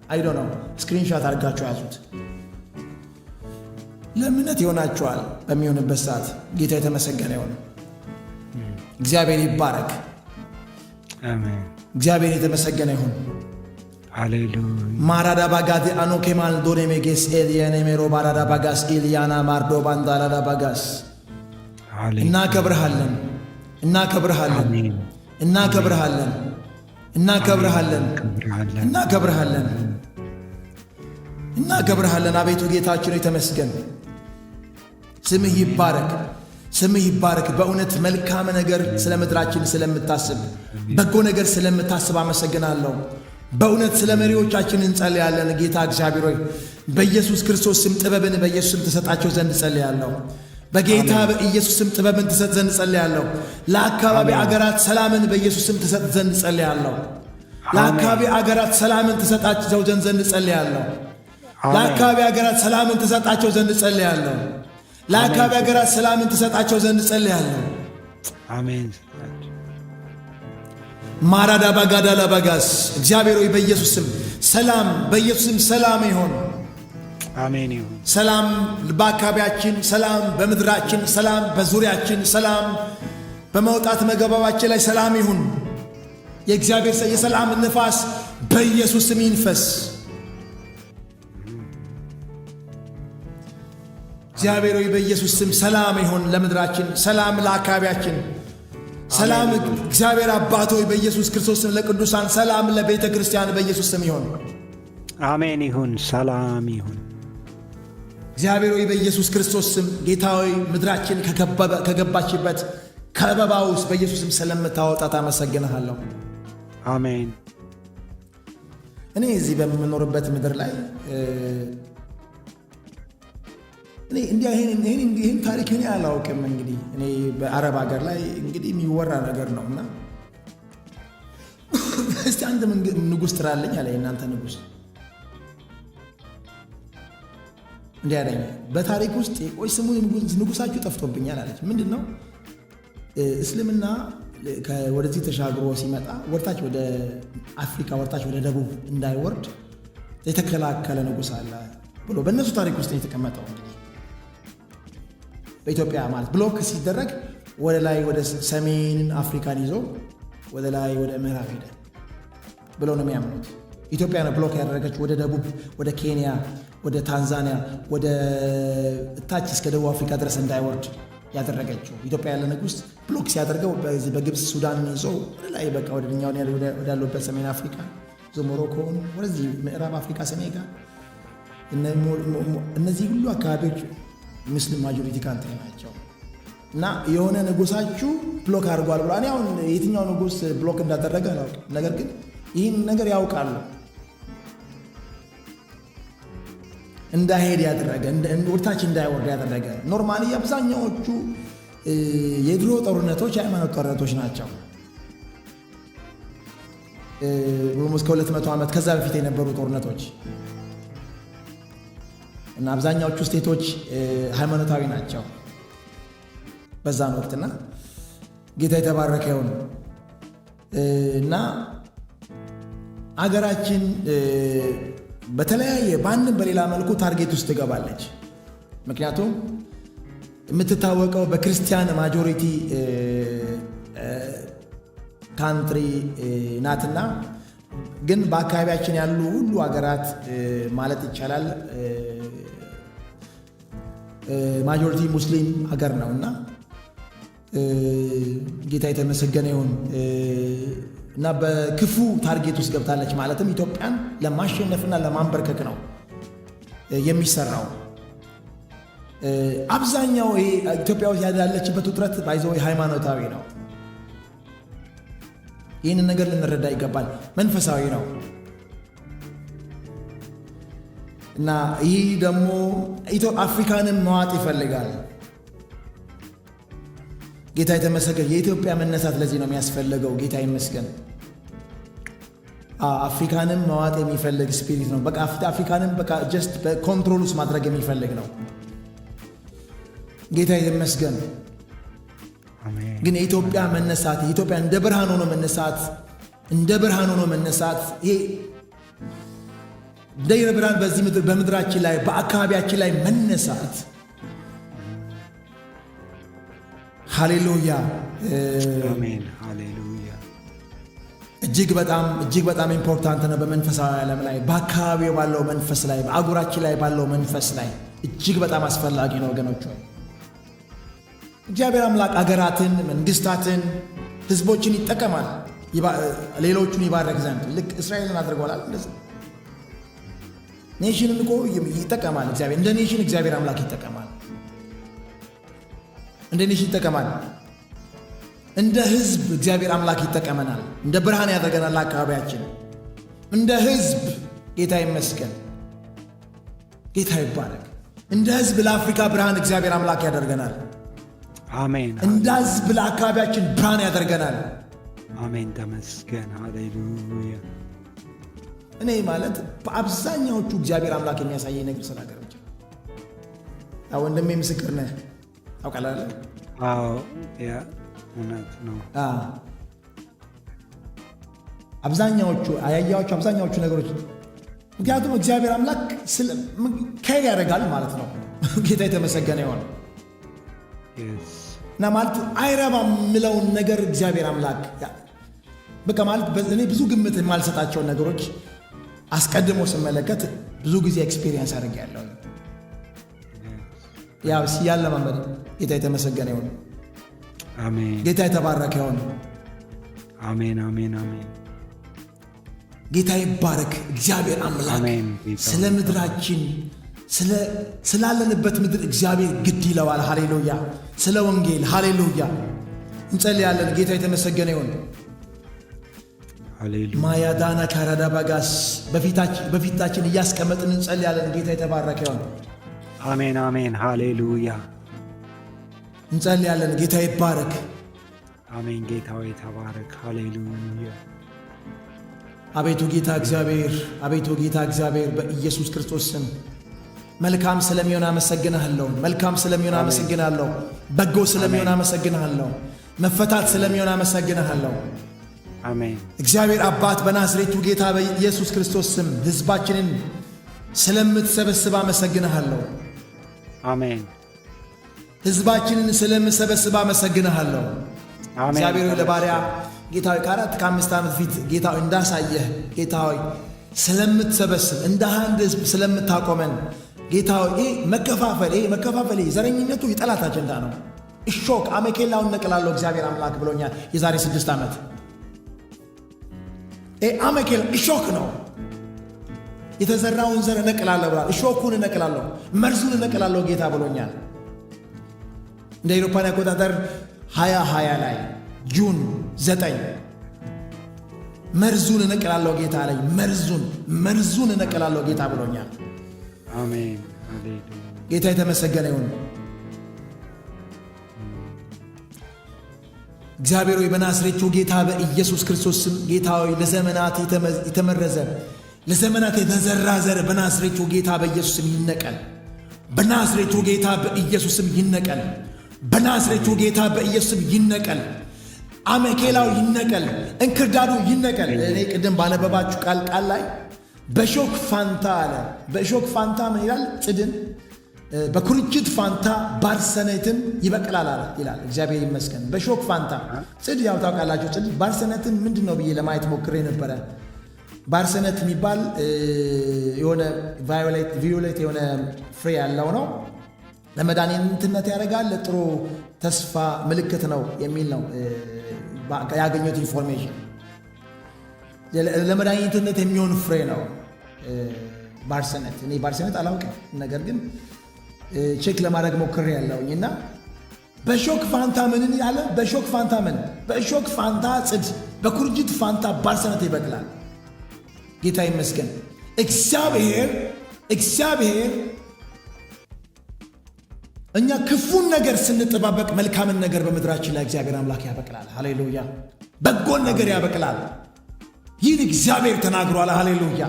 I don't know. ስክሪንሾት አድርጋችሁ ያዙት። ለእምነት ይሆናችኋል በሚሆንበት ሰዓት። ጌታ የተመሰገነ ይሁን። እግዚአብሔር ይባረክ። አሜን። እግዚአብሔር የተመሰገነ ይሁን። ሃሌሉያ። ማራዳ ባጋዲ አኖ ኬማል ዶኔሜጌስ ኤልያኔ ሜሮ ባራዳ ባጋስ ኢልያና ማርዶ ባንዳላዳ ባጋስ ሃሌሉያ። እናከብርሃለን፣ እናከብርሃለን፣ እናከብርሃለን፣ እናከብርሃለን፣ እናከብርሃለን፣ እናከብርሃለን። አቤቱ ጌታችን የተመስገን። ስምህ ይባረክ፣ ስምህ ይባረክ። በእውነት መልካም ነገር ስለ ምድራችን ስለምታስብ፣ በጎ ነገር ስለምታስብ አመሰግናለሁ። በእውነት ስለ መሪዎቻችን እንጸልያለን። ጌታ እግዚአብሔር ሆይ በኢየሱስ ክርስቶስ ስም ጥበብን በኢየሱስ ስም ትሰጣቸው ዘንድ ጸልያለሁ። በጌታ በኢየሱስ ስም ጥበብን ትሰጥ ዘንድ ጸልያለሁ። ለአካባቢ አገራት ሰላምን በኢየሱስ ስም ትሰጥ ዘንድ ጸልያለሁ። ለአካባቢ አገራት ሰላምን ትሰጣቸው ዘንድ ጸልያለሁ። ለአካባቢ አገራት ሰላምን ትሰጣቸው ዘንድ ጸልያለሁ። ለአካባቢ አገራት ሰላምን ትሰጣቸው ዘንድ ጸልያለሁ። አሜን። ማራዳ ባጋዳላ ባጋስ እግዚአብሔር ሆይ በኢየሱስ ስም ሰላም፣ በኢየሱስ ስም ሰላም ይሁን። አሜን ይሁን። ሰላም በአካባቢያችን፣ ሰላም በምድራችን፣ ሰላም በዙሪያችን፣ ሰላም በመውጣት መገባባችን ላይ ሰላም ይሁን። የእግዚአብሔር የሰላም ንፋስ በኢየሱስ ስም ይንፈስ። እግዚአብሔር ሆይ በኢየሱስ ስም ሰላም ይሁን ለምድራችን፣ ሰላም ለአካባቢያችን፣ ሰላም እግዚአብሔር አባት ሆይ በኢየሱስ ክርስቶስ ስም ለቅዱሳን፣ ሰላም ለቤተ ክርስቲያን በኢየሱስ ስም ይሁን። አሜን ይሁን። ሰላም ይሁን። እግዚአብሔር ሆይ በኢየሱስ ክርስቶስ ስም ጌታ ሆይ ምድራችን ከገባችበት ከበባ ውስጥ በኢየሱስ ስም ስለምታወጣት አመሰግንሃለሁ። አሜን። እኔ እዚህ በምኖርበት ምድር ላይ እኔ እንዲያ ይሄን ታሪክ እኔ አላውቅም። እንግዲህ እኔ በአረብ ሀገር ላይ እንግዲህ የሚወራ ነገር ነውና እስቲ አንተ ንጉሥ ትራለኝ አለ። እናንተ ንጉሥ እንዲህ አለኝ። በታሪክ ውስጥ ቆይ ስሙ ንጉሳችሁ ጠፍቶብኛል አለች። ምንድን ነው እስልምና ወደዚህ ተሻግሮ ሲመጣ ወርታች ወደ አፍሪካ ወርታች ወደ ደቡብ እንዳይወርድ የተከላከለ ንጉሥ አለ ብሎ በእነሱ ታሪክ ውስጥ የተቀመጠው። እንግዲህ በኢትዮጵያ ማለት ብሎክ ሲደረግ ወደ ላይ ወደ ሰሜን አፍሪካን ይዞ ወደ ላይ ወደ ምዕራብ ሄደ ብሎ ነው የሚያምኑት። ኢትዮጵያ ነው ብሎክ ያደረገች ወደ ደቡብ ወደ ኬንያ ወደ ታንዛኒያ ወደ ታች እስከ ደቡብ አፍሪካ ድረስ እንዳይወርድ ያደረገችው ኢትዮጵያ ያለ ንጉሥ ብሎክ ሲያደርገው በግብፅ ሱዳንን ይዞ ወደ ላይ በቃ ወደኛውን ወዳለበት ሰሜን አፍሪካ ሞሮኮን ወደዚህ ምዕራብ አፍሪካ ሴኔጋ እነዚህ ሁሉ አካባቢዎች ሙስሊም ማጆሪቲ ካንትሪ ናቸው። እና የሆነ ንጉሳችሁ ብሎክ አድርጓል ብሎ እኔ አሁን የትኛው ንጉሥ ብሎክ እንዳደረገ አላውቅም። ነገር ግን ይህን ነገር ያውቃሉ። እንዳይሄድ ያደረገ ወደታች እንዳይወርድ ያደረገ ኖርማሊ አብዛኛዎቹ የድሮ ጦርነቶች የሃይማኖት ጦርነቶች ናቸው። እስከ 200 ዓመት ከዛ በፊት የነበሩ ጦርነቶች እና አብዛኛዎቹ ስቴቶች ሃይማኖታዊ ናቸው በዛን ወቅትና ጌታ የተባረከ ይሁን እና አገራችን በተለያየ በአንድም በሌላ መልኩ ታርጌት ውስጥ ትገባለች። ምክንያቱም የምትታወቀው በክርስቲያን ማጆሪቲ ካንትሪ ናትና፣ ግን በአካባቢያችን ያሉ ሁሉ ሀገራት ማለት ይቻላል ማጆሪቲ ሙስሊም ሀገር ነውና ጌታ የተመሰገነ ይሁን እና በክፉ ታርጌት ውስጥ ገብታለች። ማለትም ኢትዮጵያን ለማሸነፍና ለማንበርከክ ነው የሚሰራው። አብዛኛው ኢትዮጵያ ውስጥ ያለችበት ውጥረት ባይዘው ሃይማኖታዊ ነው። ይህንን ነገር ልንረዳ ይገባል። መንፈሳዊ ነው እና ይህ ደግሞ አፍሪካንም መዋጥ ይፈልጋል። ጌታ የተመሰገነ። የኢትዮጵያ መነሳት ለዚህ ነው የሚያስፈልገው። ጌታ ይመስገን። አፍሪካንም መዋጥ የሚፈልግ ስፒሪት ነው። በቃ አፍሪካንም በቃ ጀስት በኮንትሮል ውስጥ ማድረግ የሚፈልግ ነው። ጌታ ይመስገን። ግን የኢትዮጵያ መነሳት የኢትዮጵያ እንደ ብርሃን ሆኖ መነሳት ይሄ እንደ ብርሃን በዚህ ምድር በምድራችን ላይ በአካባቢያችን ላይ መነሳት ሃሌሉያ አሜን ሃሌሉያ እጅግ በጣም ኢምፖርታንት ነው። በመንፈሳዊ ዓለም ላይ በአካባቢው ባለው መንፈስ ላይ በአጉራችን ላይ ባለው መንፈስ ላይ እጅግ በጣም አስፈላጊ ነው ወገኖች። እግዚአብሔር አምላክ አገራትን፣ መንግስታትን፣ ህዝቦችን ይጠቀማል ሌሎቹን ይባረክ ዘንድ። ልክ እስራኤልን አድርጓል። እንደዚህ ኔሽንን እኮ ይጠቀማል እግዚአብሔር። እንደ ኔሽን እግዚአብሔር አምላክ ይጠቀማል። እንደ ኔሽን ይጠቀማል። እንደ ህዝብ እግዚአብሔር አምላክ ይጠቀመናል። እንደ ብርሃን ያደርገናል አካባቢያችን እንደ ህዝብ። ጌታ ይመስገን። ጌታ ይባረክ። እንደ ህዝብ ለአፍሪካ ብርሃን እግዚአብሔር አምላክ ያደርገናል። አሜን። እንደ ህዝብ ለአካባቢያችን ብርሃን ያደርገናል። አሜን ተመስገን ሃሌሉያ። እኔ ማለት በአብዛኛዎቹ እግዚአብሔር አምላክ የሚያሳየኝ ነገር ስላገር ብቻ ወንድሜ ምስክር ነህ ታውቃለህ። አዎ ያ እውነት ነው። አብዛኛዎቹ ነገሮች ምክንያቱም እግዚአብሔር አምላክ ከሄድ ያደርጋል ማለት ነው። ጌታ የተመሰገነ ይሆን እና ማለት አይረባም የምለውን ነገር እግዚአብሔር አምላክ በቃ ማለት እኔ ብዙ ግምት የማልሰጣቸውን ነገሮች አስቀድሞ ስመለከት ብዙ ጊዜ ኤክስፒሪየንስ አድርጌያለሁ። ያው ሲያለማመድ ጌታ የተመሰገነ ይሁን። አሜን። ጌታ የተባረከ ይሁን። አሜን አሜን አሜን። ጌታ ይባረክ። እግዚአብሔር አምላክ ስለ ምድራችን ስላለንበት ምድር እግዚአብሔር ግድ ይለዋል። ሃሌሉያ። ስለ ወንጌል ሃሌሉያ እንጸልያለን። ጌታ የተመሰገነ ይሁን። ሃሌሉያ ማያዳና ካራዳ ባጋስ በፊታችን እያስቀመጥን እንጸልያለን። ጌታ የተባረከ ይሁን። አሜን አሜን ሃሌሉያ እንጸልያለን። ጌታ ይባረክ። አሜን ጌታ ሆይ ተባረክ። ሃሌሉያ አቤቱ ጌታ እግዚአብሔር በኢየሱስ ክርስቶስ ስም መልካም ስለሚሆን አመሰግናለሁ። መልካም ስለሚሆን አመሰግናለሁ። በጎ ስለሚሆን አመሰግናለሁ። መፈታት ስለሚሆን አመሰግናለሁ። አሜን እግዚአብሔር አባት በናዝሬቱ ጌታ በኢየሱስ ክርስቶስ ስም ሕዝባችንን ስለምትሰበስብ አመሰግናለሁ። አሜን ሕዝባችንን ስለምትሰበስብ አመሰግናለሁ። አሜን እግዚአብሔር ለባሪያ ጌታ ሆይ ከ4-5 ዓመት ፊት ጌታ ሆይ እንዳሳየህ ጌታ ሆይ ስለምትሰበስብ እንደ አንድ ሕዝብ ስለምታቆመን ጌታ ሆይ መከፋፈል ዘረኝነቱ የጠላት አጀንዳ ነው። እሾክ አሜኬላውን ነቅላለሁ እግዚአብሔር አምላክ ብሎኛል የዛሬ 6 ዓመት። አሜኬላ እሾክ ነው። የተዘራውን ዘር እነቅላለሁ ብሏል። እሾኩን እነቅላለሁ፣ መርዙን እነቅላለሁ ጌታ ብሎኛል። እንደ አውሮፓውያን አቆጣጠር 2020 ላይ ጁን 9 መርዙን እነቅላለሁ ጌታ ላይ መርዙን እነቅላለሁ ጌታ ብሎኛል። አሜን ሃሌሉያ ጌታ የተመሰገነ ይሁን። እግዚአብሔር ሆይ በናዝሬቱ ጌታ በኢየሱስ ክርስቶስ ስም ጌታ ሆይ ለዘመናት የተመረዘ ለዘመናት የተዘራ ዘር በናዝሬቱ ጌታ በኢየሱስ ስም ይነቀል። በናዝሬቱ ጌታ በኢየሱስ ስም ይነቀል። በናዝሬቱ ጌታ በኢየሱስ ስም ይነቀል። አሜኬላው ይነቀል። እንክርዳዱ ይነቀል። እኔ ቅድም ባነበባችሁ ቃል ላይ በሾክ ፋንታ አለ። በሾክ ፋንታ ምን ይላል? ጽድን በኩርንችት ፋንታ ባርሰነትን ይበቅላል አለ ይላል። እግዚአብሔር ይመስገን። በሾክ ፋንታ ጽድ ያው ታውቃላችሁ። ጽድ ባርሰነትን ምንድን ነው ብዬ ለማየት ሞክሬ ነበረ። ባርሰነት የሚባል የሆነ ቪዮሌት የሆነ ፍሬ ያለው ነው። ለመድኃኒትነት ያደርጋል። ለጥሩ ተስፋ ምልክት ነው የሚል ነው ያገኘሁት ኢንፎርሜሽን። ለመድኃኒትነት የሚሆን ፍሬ ነው ባርሰነት። እኔ ባርሰነት አላውቅም፣ ነገር ግን ቼክ ለማድረግ ሞክሬ ያለውኝ እና በሾክ ፋንታ ምን ያለ? በሾክ ፋንታ ምን? በሾክ ፋንታ ጽድ፣ በኩርንችት ፋንታ ባርሰነት ይበቅላል። ጌታ ይመስገን። እግዚአብሔር እኛ ክፉን ነገር ስንጠባበቅ መልካምን ነገር በምድራችን ላይ እግዚአብሔር አምላክ ያበቅላል። ሃሌሉያ። በጎን ነገር ያበቅላል። ይህን እግዚአብሔር ተናግሯል። ሃሌሉያ።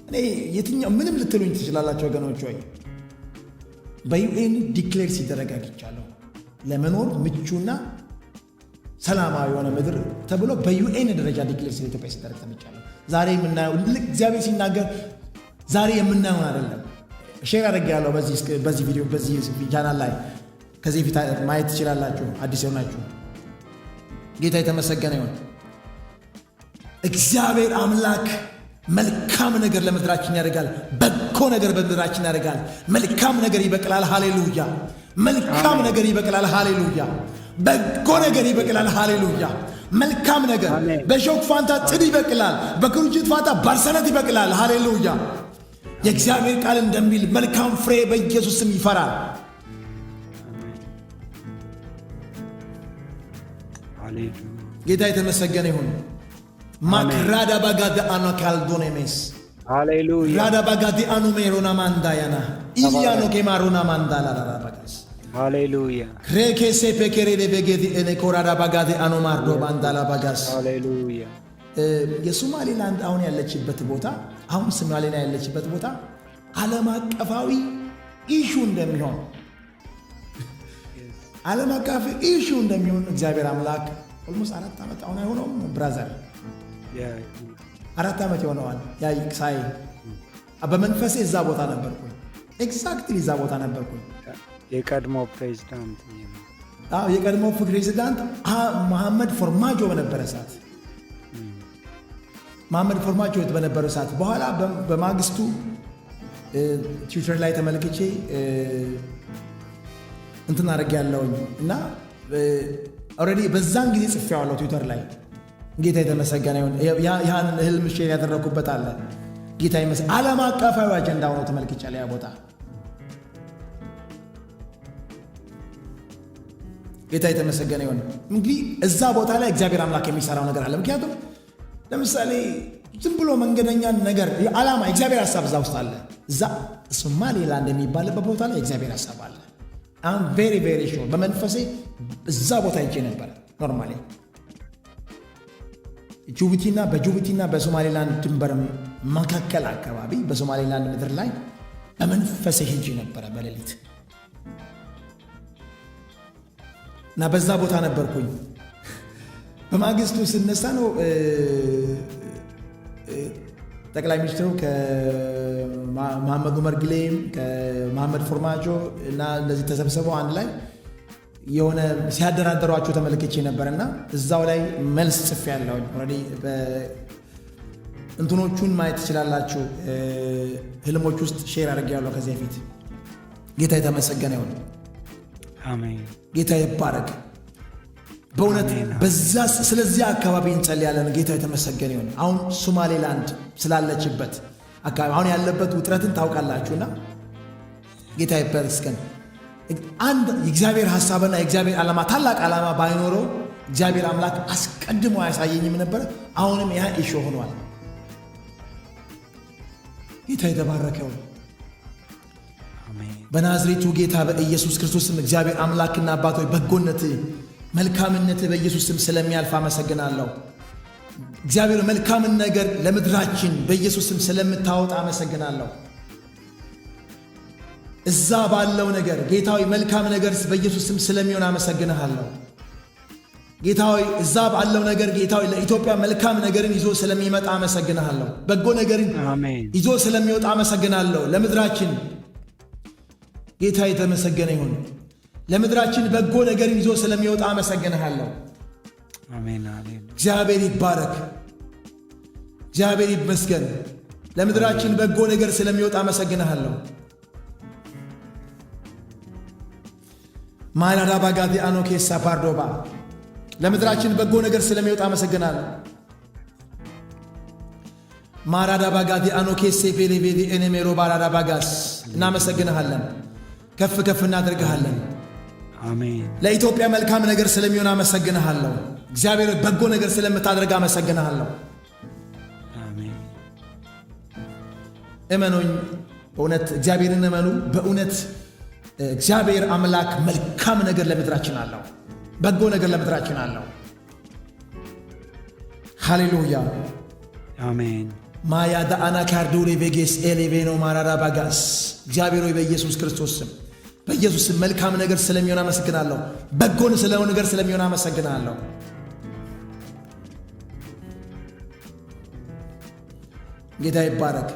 እኔ የትኛው ምንም ልትሉኝ ትችላላችሁ ወገኖች ሆይ፣ በዩኤን ዲክሌር ሲደረግ አግኝቻለሁ። ለመኖር ምቹና ሰላማዊ የሆነ ምድር ተብሎ በዩኤን ደረጃ ዲክሌር ስለ ኢትዮጵያ ሲደረግ ተመቻለሁ። ዛሬ የምናየው እግዚአብሔር ሲናገር ዛሬ የምናየውን አይደለም። ሼር አድርጌያለሁ በዚህ ቪዲዮ በዚህ ቻናል ላይ ከዚህ ፊት ማየት ትችላላችሁ። አዲስ የሆናችሁ ጌታ የተመሰገነ ይሁን። እግዚአብሔር አምላክ መልካም ነገር ለምድራችን ያደርጋል። በጎ ነገር በምድራችን ያደርጋል። መልካም ነገር ይበቅላል። ሃሌሉያ። መልካም ነገር ይበቅላል። ሃሌሉያ። በጎ ነገር ይበቅላል። ሃሌሉያ። መልካም ነገር በሾክ ፋንታ ጽድ ይበቅላል። በኩርንችት ፋንታ ባርሰነት ይበቅላል። ሃሌሉያ። የእግዚአብሔር ቃል እንደሚል መልካም ፍሬ በኢየሱስ ስም ይፈራል። ጌታ የተመሰገነ ይሁን። ማክራዳ ባጋደ አኖ ካልዶኔሜስ ሃሌሉያ ራዳ ባጋዲ አኑ ሜሮና ማንዳያና ኢያኖ ኬማሮና ማንዳላ ባጋስ ሃሌሉያ ክሬኬሴ ፔኬሬ ለበገዲ እኔ ኮራዳ ባጋዲ አኑ ማርዶ ማንዳላ ባጋስ ሃሌሉያ። የሶማሌላንድ አሁን ያለችበት ቦታ ዓለም አቀፋዊ ኢሹ እንደሚሆን ዓለም አቀፍ ኢሹ እንደሚሆን እግዚአብሔር አምላክ ኦልሞስት 4 ዓመት አሁን አይሆነውም ብራዘር 4 ዓመት ይሆነዋል። ያ ሳይ በመንፈሴ እዛ ቦታ ነበርኩኝ። ኤግዛክትሊ እዛ ቦታ ነበርኩኝ። የቀድሞ ፕሬዝዳንት የቀድሞ ፕሬዝዳንት መሐመድ ፎርማጆ በነበረ ሰዓት በኋላ በማግስቱ ትዊተር ላይ ተመልክቼ እንትን አድርጌ ያለውኝ እና ኦልሬዲ በዛን ጊዜ ጽፌዋለሁ ትዊተር ላይ። ጌታ የተመሰገነ ይሁን። ያን ህልም ሼር ያደረኩበት አለ። ጌታ ይመስገን። ዓለም አቀፋዊ አጀንዳ ሆኖ ተመልክቻለሁ ያ ቦታ። ጌታ የተመሰገነ ይሁን። እንግዲህ እዛ ቦታ ላይ እግዚአብሔር አምላክ የሚሰራው ነገር አለ። ምክንያቱም ለምሳሌ ዝም ብሎ መንገደኛ ነገር ዓላማ እግዚአብሔር ሐሳብ እዛ ውስጥ አለ። እዛ ሶማሌላንድ የሚባልበት ቦታ ላይ እግዚአብሔር ሐሳብ አለ። አም ቬሪ ቬሪ ሹር በመንፈሴ እዛ ቦታ ሄጄ ነበር። ኖርማሊ በጅቡቲና በሶማሌላንድ ድንበር መካከል አካባቢ በሶማሌላንድ ምድር ላይ በመንፈሴ ሄጄ ነበረ በሌሊት እና በዛ ቦታ ነበርኩኝ። በማግስቱ ስነሳ ነው ጠቅላይ ሚኒስትሩ ከመሐመድ ዑመር ጊሌም ከመሐመድ ፎርማጆ እና እንደዚህ ተሰብስበው አንድ ላይ የሆነ ሲያደራደሯቸው ተመልክቼ ነበርና እዛው ላይ መልስ ጽፌያለሁ። ኦልሬዲ እንትኖቹን ማየት ትችላላችሁ። ህልሞች ውስጥ ሼር አድርጌያለሁ ከዚህ በፊት። ጌታ የተመሰገነ ይሁን። አሜን። ጌታ ይባረክ። በእውነት በዛ ስለዚህ አካባቢ እንጸልያለን። ጌታ የተመሰገነ ይሁን። አሁን ሶማሌላንድ ስላለችበት አካባቢ አሁን ያለበት ውጥረትን ታውቃላችሁና ጌታ ይመስገን። አንድ የእግዚአብሔር ሐሳብና የእግዚአብሔር ዓላማ ታላቅ ዓላማ ባይኖረው እግዚአብሔር አምላክ አስቀድሞ አያሳየኝም ነበር። አሁንም ያ ኢሹ ሆኗል። ጌታ የተባረከ ይሁን። በናዝሬቱ ጌታ በኢየሱስ ክርስቶስም እግዚአብሔር አምላክና አባቶች በጎነት መልካምነት በኢየሱስ ስም ስለሚያልፍ አመሰግናለሁ። እግዚአብሔር መልካምን ነገር ለምድራችን በኢየሱስ ስም ስለምታወጣ አመሰግናለሁ። እዛ ባለው ነገር ጌታዊ መልካም ነገር በኢየሱስ ስም ስለሚሆን አመሰግናለሁ። ጌታዊ እዛ ባለው ነገር ጌታዊ ለኢትዮጵያ መልካም ነገርን ይዞ ስለሚመጣ አመሰግናለሁ። በጎ ነገርን ይዞ ስለሚወጣ አመሰግናለሁ። ለምድራችን ጌታ የተመሰገነ ይሁን። ለምድራችን በጎ ነገርን ይዞ ስለሚወጣ አመሰግናለሁ። አሜን አሜን። እግዚአብሔር ይባረክ። እግዚአብሔር ይመስገን። ለምድራችን በጎ ነገር ስለሚወጣ አመሰግናለሁ። ማራዳ ባጋዲ አኖኬሳ ፓርዶባ ለምድራችን በጎ ነገር ስለሚወጣ አመሰግናለሁ። ማራዳ ባጋዲ አኖኬሴ ፔሌቬዲ ኤኔሜሮ ባራዳ ባጋስ እናመሰግናለን። ከፍ ከፍ እናደርግሃለን። አሜን። ለኢትዮጵያ መልካም ነገር ስለሚሆን አመሰግናለሁ። እግዚአብሔር በጎ ነገር ስለምታደርግ አመሰግናለሁ። አሜን። እመኑኝ፣ በእውነት እግዚአብሔርን እመኑ። በእውነት እግዚአብሔር አምላክ መልካም ነገር ለምድራችን አለው። በጎ ነገር ለምድራችን አለው። ሃሌሉያ አሜን። ማያዳ አና ካርዱሪ ቬጌስ ኤሌቬኖ ማራራ ባጋስ እግዚአብሔር ሆይ በኢየሱስ ክርስቶስ ስም በኢየሱስ ስም መልካም ነገር ስለሚሆን አመሰግናለሁ። በጎን ስለሆነ ነገር ስለሚሆን አመሰግናለሁ። ጌታ ይባረክ።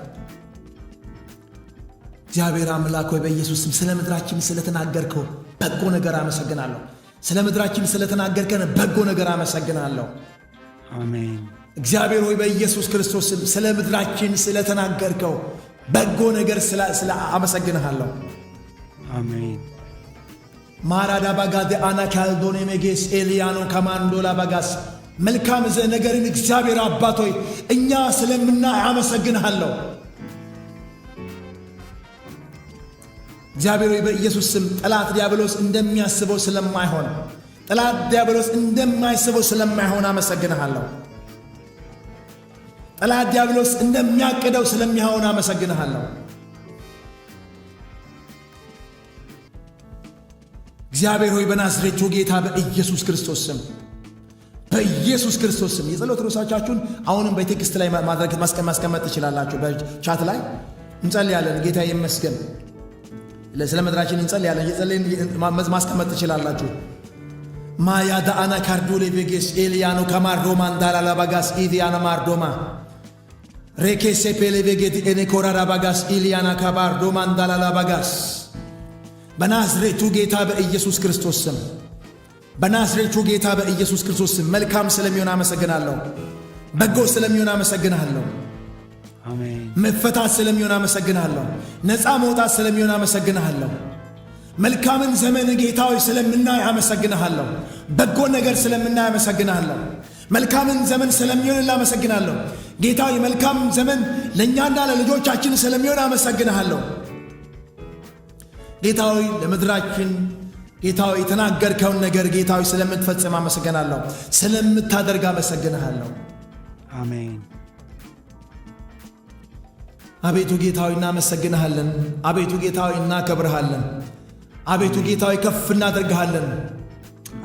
እግዚአብሔር አምላክ ሆይ በኢየሱስ ስም ስለ ምድራችን ስለተናገርከው በጎ ነገር አመሰግናለሁ። ስለ ምድራችን ስለተናገርከን በጎ ነገር አመሰግናለሁ። አሜን። እግዚአብሔር ሆይ በኢየሱስ ክርስቶስ ስም ስለ ምድራችን ስለተናገርከው በጎ ነገር ስለ አመሰግናለሁ። አሜን። ማራዳ ባጋደ አና ካልዶኔ ሜጌስ ኤሊያኖ ከማንዶላ ባጋስ መልካም ነገርን እግዚአብሔር አባት ሆይ እኛ ስለምናይ አመሰግናለሁ። እግዚአብሔር ሆይ በኢየሱስ ስም ጠላት ዲያብሎስ እንደሚያስበው ስለማይሆን ጠላት ዲያብሎስ እንደማይስበው ስለማይሆን አመሰግናለሁ። ጠላት ዲያብሎስ እንደሚያቅደው ስለሚሆን አመሰግናለሁ። እግዚአብሔር ሆይ በናዝሬቱ ጌታ በኢየሱስ ክርስቶስ ስም በኢየሱስ ክርስቶስ ስም የጸሎት ርዕሳችሁን አሁንም በቴክስት ላይ ማድረግ ማስቀመጥ ትችላላችሁ። በቻት ላይ እንጸልያለን። ጌታ ይመስገን። ስለ ምድራችን እንጸልያለን። የጸለይን ማስቀመጥ ትችላላችሁ። ማያዳ አና ካርዱሌ ቬጌስ ኤሊያኖ ከማርዶማ እንዳላላ ባጋስ ኢዲያና ማርዶማ ሬኬሴ ፔሌ ቬጌት ኤኔ ኮራራ ባጋስ ኢሊያና ካባርዶማ እንዳላላ ባጋስ በናዝሬቱ ጌታ በኢየሱስ ክርስቶስ ስም በናዝሬቱ ጌታ በኢየሱስ ክርስቶስ ስም መልካም ስለሚሆን አመሰግናለሁ። በጎ ስለሚሆን አመሰግናለሁ። አሜን። መፈታት ስለሚሆን አመሰግናለሁ። ነፃ መውጣት ስለሚሆን አመሰግናለሁ። መልካምን ዘመን ጌታዊ ስለምናይ አመሰግናለሁ። በጎ ነገር ስለምናይ አመሰግናለሁ። መልካምን ዘመን ስለሚሆን አመሰግናለሁ። ጌታዊ መልካም ዘመን ለእኛና ለልጆቻችን ስለሚሆን አመሰግናለሁ። ጌታዊ ለምድራችን ጌታዊ የተናገርከውን ነገር ጌታዊ ስለምትፈጽም አመሰግናለሁ፣ ስለምታደርግ አመሰግናለሁ። አሜን። አቤቱ ጌታዊ እናመሰግናለን። አቤቱ ጌታዊ እናከብርሃለን። አቤቱ ጌታዊ ከፍ እናደርግሃለን።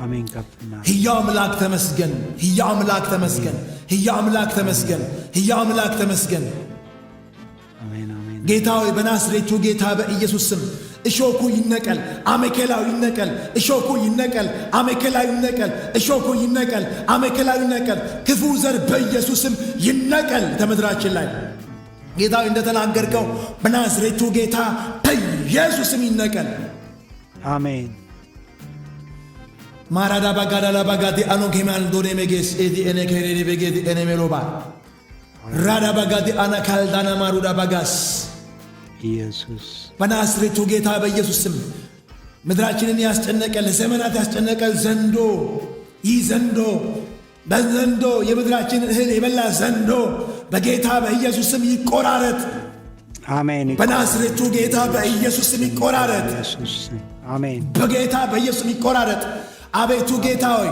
አሜን። ከፍና ሕያው አምላክ ተመስገን፣ ሕያው አምላክ ተመስገን፣ ሕያው አምላክ ተመስገን፣ ሕያው አምላክ ተመስገን። አሜን። አሜን። ጌታዊ በናዝሬቱ ጌታ በኢየሱስ ስም እሾኩ ይነቀል፣ አሜከላው ይነቀል፣ እሾኩ ይነቀል፣ አሜከላው ይነቀል፣ እሾኩ ይነቀል፣ አሜከላው ይነቀል። ክፉ ዘር በኢየሱስ ስም ይነቀል ከምድራችን ላይ። ጌታዊ እንደተናገርከው በናዝሬቱ ጌታ በኢየሱስ ስም ይነቀል። አሜን። ማራዳ ባጋዳላ ባጋዲ አኖ ኬማል ዶኔ ሜጌስ ኤዲ ኤኔ ከሬኔ በጌዲ ኤኔ ሜሎባ ራዳ ባጋዲ አና ካልዳና ማሩዳ ባጋስ ኢየሱስ በናዝሬቱ ጌታ በኢየሱስ ስም ምድራችንን ያስጨነቀ ለዘመናት ያስጨነቀ ዘንዶ ይህ ዘንዶ በዘንዶ የምድራችንን እህል የበላ ዘንዶ በጌታ በኢየሱስ ስም ይቆራረጥ። አሜን። በናዝሬቱ ጌታ በኢየሱስ ስም ይቆራረጥ። አሜን። በጌታ በኢየሱስ ስም ይቆራረጥ። አቤቱ ጌታ ሆይ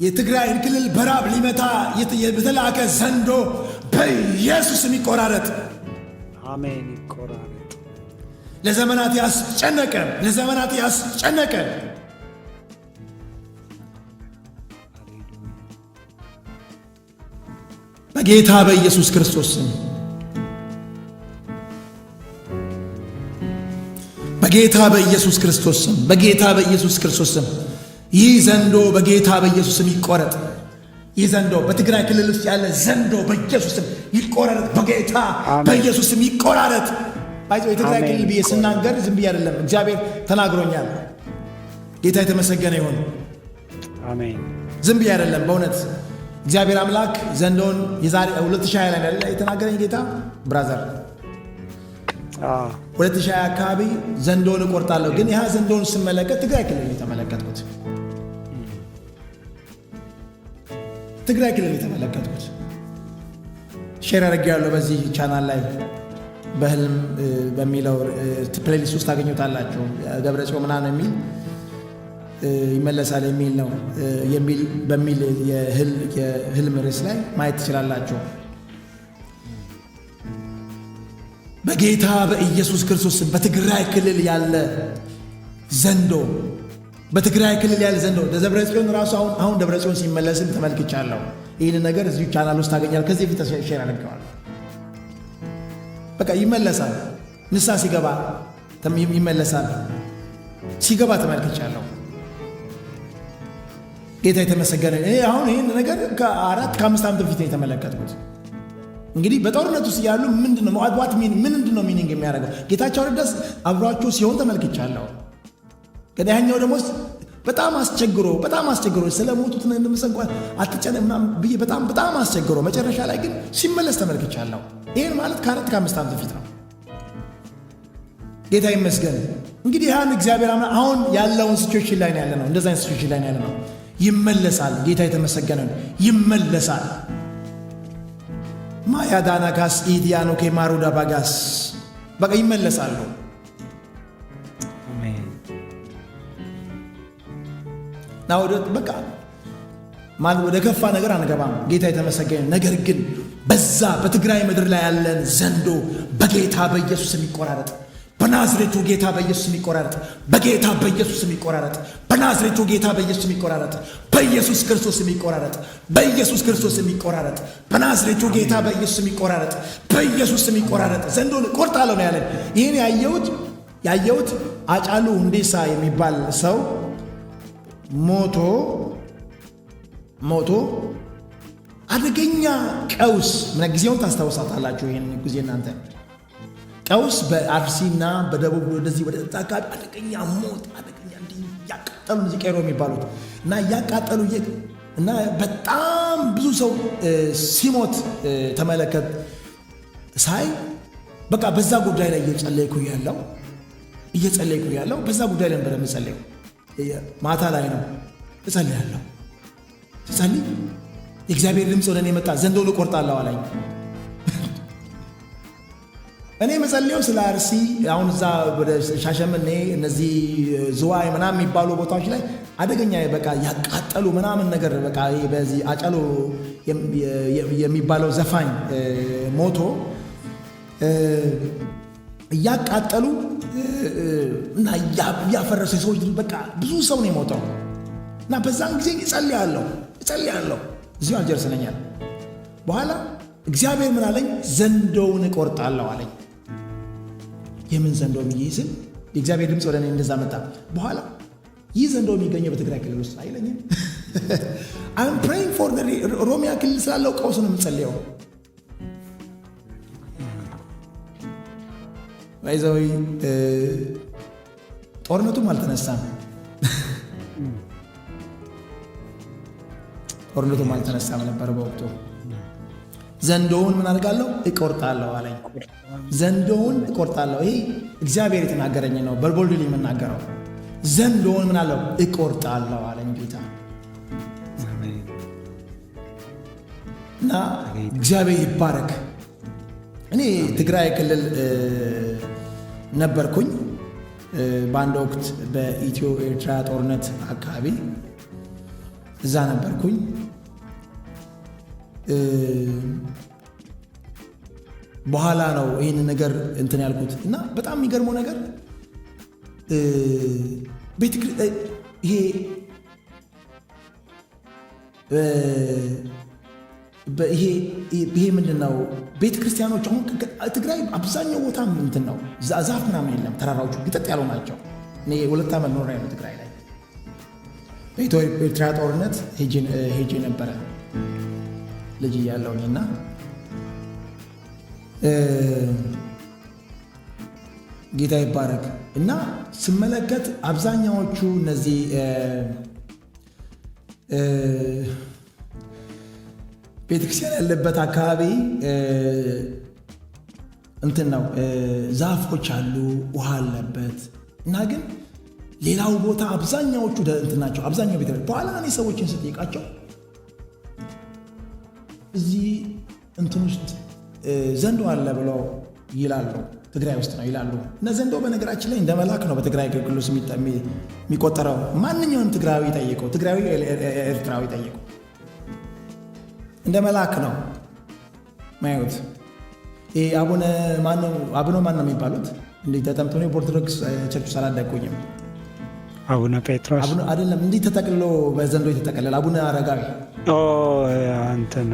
የትግራይን ክልል በራብ ሊመታ የተላከ ዘንዶ በኢየሱስ ስም ይቆራረጥ። አሜን። ይቆራረጥ። ለዘመናት ያስጨነቀ ለዘመናት ያስጨነቀ በጌታ በኢየሱስ ክርስቶስ ስም በጌታ በኢየሱስ ክርስቶስ ስም በጌታ በኢየሱስ ክርስቶስ ስም ይህ ዘንዶ በጌታ በኢየሱስ ስም ይቆረጥ። ይህ ዘንዶ በትግራይ ክልል ውስጥ ያለ ዘንዶ በኢየሱስ ስም ይቆራረጥ። በጌታ በኢየሱስ ስም ይቆራረጥ። አይዞህ የትግራይ ክልል ብዬ ስናገር ዝም ብዬ አይደለም፣ እግዚአብሔር ተናግሮኛል። ጌታ የተመሰገነ ይሁን። አሜን። ዝም ብዬ አይደለም፣ በእውነት እግዚአብሔር አምላክ ዘንዶን የዛሬ 2020 ላይ ያለ የተናገረኝ ጌታ ብራዘር 2020 አካባቢ ዘንዶን እቆርጣለሁ። ግን ያ ዘንዶን ስመለከት ትግራይ ክልል የተመለከትኩት ትግራይ ክልል የተመለከትኩት ሼር አድርጌያለሁ በዚህ ቻናል ላይ በህልም በሚለው ፕሌሊስት ውስጥ ታገኙታላችሁ። ደብረጽዮን ምናምን የሚል ይመለሳል የሚል ነው በሚል የህልም ርዕስ ላይ ማየት ትችላላችሁ። በጌታ በኢየሱስ ክርስቶስ በትግራይ ክልል ያለ ዘንዶ በትግራይ ክልል ያለ ዘንዶ ደብረጽዮን ራሱ አሁን ደብረጽዮን ሲመለስም ተመልክቻለሁ። ይህን ነገር እዚሁ ቻናል ውስጥ ታገኛል። ከዚህ ፊት ሼር አድርገዋል። በቃ ይመለሳል። ንስሐ ሲገባ ይመለሳል። ሲገባ ተመልክቻለሁ። ጌታ የተመሰገነ። አሁን ይህን ነገር ከ4-5 ዓመት በፊት የተመለከትኩት እንግዲህ በጦርነት ውስጥ ያሉ ምንድነው ዋት ምንድነው ሚኒንግ የሚያደርገው? ጌታቸው ረዳስ አብሯቸው ሲሆን ተመልክቻለሁ። ግን ያኛው ደግሞ በጣም አስቸግሮ ስለሞቱት ነው እንደምሰንኳን አትጨነቅ ምናምን ብዬ በጣም አስቸግሮ መጨረሻ ላይ ግን ሲመለስ ተመልክቻለሁ። ይሄን ማለት ከ4-5 ዓመት በፊት ነው። ጌታ ይመስገን። እንግዲህ ያን እግዚአብሔር አሁን ያለውን ሲቹዌሽን ላይ ነው ያለነው። እንደዛ አይነት ሲቹዌሽን ላይ ነው ያለነው። ይመለሳል። ጌታ የተመሰገነ ነው። ይመለሳል። ማያዳና ጋስ ኢዲያኖ ከማሩዳ ባጋስ በቃ ይመለሳሉ። አሜን። ናውደት በቃ ማለት ወደ ከፋ ነገር አንገባም። ጌታ የተመሰገነ። ነገር ግን በዛ በትግራይ ምድር ላይ ያለን ዘንዶ በጌታ በኢየሱስ የሚቆራረጥ በናዝሬቱ ጌታ በኢየሱስ የሚቆራረጥ በጌታ በኢየሱስ የሚቆራረጥ በናዝሬቱ ጌታ በኢየሱስ የሚቆራረጥ በኢየሱስ ክርስቶስ የሚቆራረጥ በኢየሱስ ክርስቶስ የሚቆራረጥ በናዝሬቱ ጌታ በኢየሱስ የሚቆራረጥ በኢየሱስ የሚቆራረጥ ዘንዶን ቆርጣለሁ ነው ያለን። ይህን ያየሁት አጫሉ ሁንዴሳ የሚባል ሰው ሞቶ አደገኛ ቀውስ ምን ጊዜውን ታስታውሳታላችሁ? ይህን ጊዜ እናንተ ቀውስ በአርሲና በደቡብ ወደዚህ ወደ አካባቢ አደገኛ ሞት አደገኛ እንዲህ ያቃጠሉ እዚህ ቀይሮ የሚባሉት እና ያቃጠሉ እና በጣም ብዙ ሰው ሲሞት ተመለከት ሳይ በቃ በዛ ጉዳይ ላይ እየጸለይኩ ያለው በዛ ጉዳይ ላይ ነበር የምጸለየው። ማታ ላይ ነው እጸልያለሁ። ስጸልይ የእግዚአብሔር ድምፅ ወደ እኔ መጣ። ዘንዶውን እቆርጣለሁ አለኝ። እኔ መጸለየው ስለ አርሲ አሁን እዛ ወደ ሻሸመኔ እነዚህ ዝዋይ ምናምን የሚባሉ ቦታዎች ላይ አደገኛ በቃ ያቃጠሉ ምናምን ነገር በቃ በዚህ አጫሎ የሚባለው ዘፋኝ ሞቶ እያቃጠሉ እና ያፈረሰ ሰዎች በቃ ብዙ ሰው ነው የሞተው። እና በዛን ጊዜ እጸልያለሁ እዚሁ አልጀርስ ነኝ። በኋላ እግዚአብሔር ምን አለኝ? ዘንዶውን እቆርጣለሁ አለኝ። የምን ዘንዶ ብዬ ስል የእግዚአብሔር ድምፅ ወደ እኔ እንደዛ መጣ። በኋላ ይህ ዘንዶ የሚገኘው በትግራይ ክልል ውስጥ አይለኝም። I'm praying for the ኦሮሚያ ክልል ስላለው ቀውስ ነው የምጸልየው። ባይዘው ጦርነቱም አልተነሳም ነበር በወቅቱ። ዘንዶውን ምን አድርጋለሁ? እቆርጣለሁ አለኝ። ዘንዶውን እቆርጣለሁ። ይሄ እግዚአብሔር የተናገረኝ ነው፣ በቦልድ የምናገረው። ዘንዶውን ምን አለው? እቆርጣለሁ አለኝ ጌታ። እና እግዚአብሔር ይባረክ። እኔ ትግራይ ክልል ነበርኩኝ በአንድ ወቅት በኢትዮ ኤርትራ ጦርነት አካባቢ እዛ ነበርኩኝ። በኋላ ነው ይህን ነገር እንትን ያልኩት። እና በጣም የሚገርመው ነገር ይሄ ምንድን ነው? ቤተ ክርስቲያኖች አሁን ትግራይ አብዛኛው ቦታ እንትን ነው፣ ዛፍ ምናምን የለም። ተራራዎቹ ግጠጥ ያሉ ናቸው። እኔ 2 ዓመት ኖሬ ነው ትግራይ ላይ። በኢትዮ ኤርትራ ጦርነት ሄጄ ነበረ ልጅ እያለሁኝ እና ጌታ ይባረክ። እና ስመለከት አብዛኛዎቹ እነዚህ ቤተክርስቲያን ያለበት አካባቢ እንትን ነው፣ ዛፎች አሉ፣ ውሃ አለበት። እና ግን ሌላው ቦታ አብዛኛዎቹ እንትን ናቸው። አብዛኛው ቤተ በኋላ እኔ ሰዎችን ስጠይቃቸው እዚህ እንትን ውስጥ ዘንዶ አለ ብለው ይላሉ። ትግራይ ውስጥ ነው ይላሉ። እና ዘንዶ በነገራችን ላይ እንደ መልአክ ነው በትግራይ ክልል ውስጥ የሚቆጠረው። ማንኛውም ትግራዊ ጠይቀው፣ ትግራዊ ኤርትራዊ ጠይቀው፣ እንደ መልአክ ነው ማየት። አቡነ ማን ነው የሚባሉት? እንዴ ተጠምቶ ነው በኦርቶዶክስ ቸርች ሳላደቁኝም አቡነ ጴጥሮስ አይደለም፣ እንዲህ ተጠቅልሎ በዘንዶ የተጠቀለለ አቡነ አረጋዊ አንተና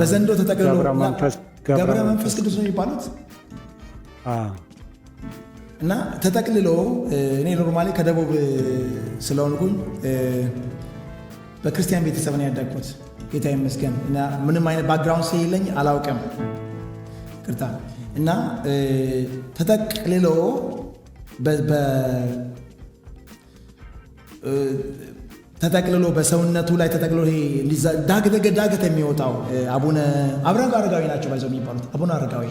በዘንዶ ተጠቅልሎ ገብረ መንፈስ ቅዱስ ነው የሚባሉት። እና ተጠቅልሎ እኔ ኖርማሊ ከደቡብ ስለሆንኩኝ በክርስቲያን ቤተሰብ ነው ያደግኩት። ጌታ ይመስገን። እና ምንም አይነት ባክግራውንድ ስለሌለኝ አላውቅም ቅርታ። እና ተጠቅልሎ ተጠቅልሎ በሰውነቱ ላይ ተጠቅልሎ ዳገት የሚወጣው አቡነ አረጋዊ ናቸው ባይዘው የሚባሉት። አቡነ አረጋዊ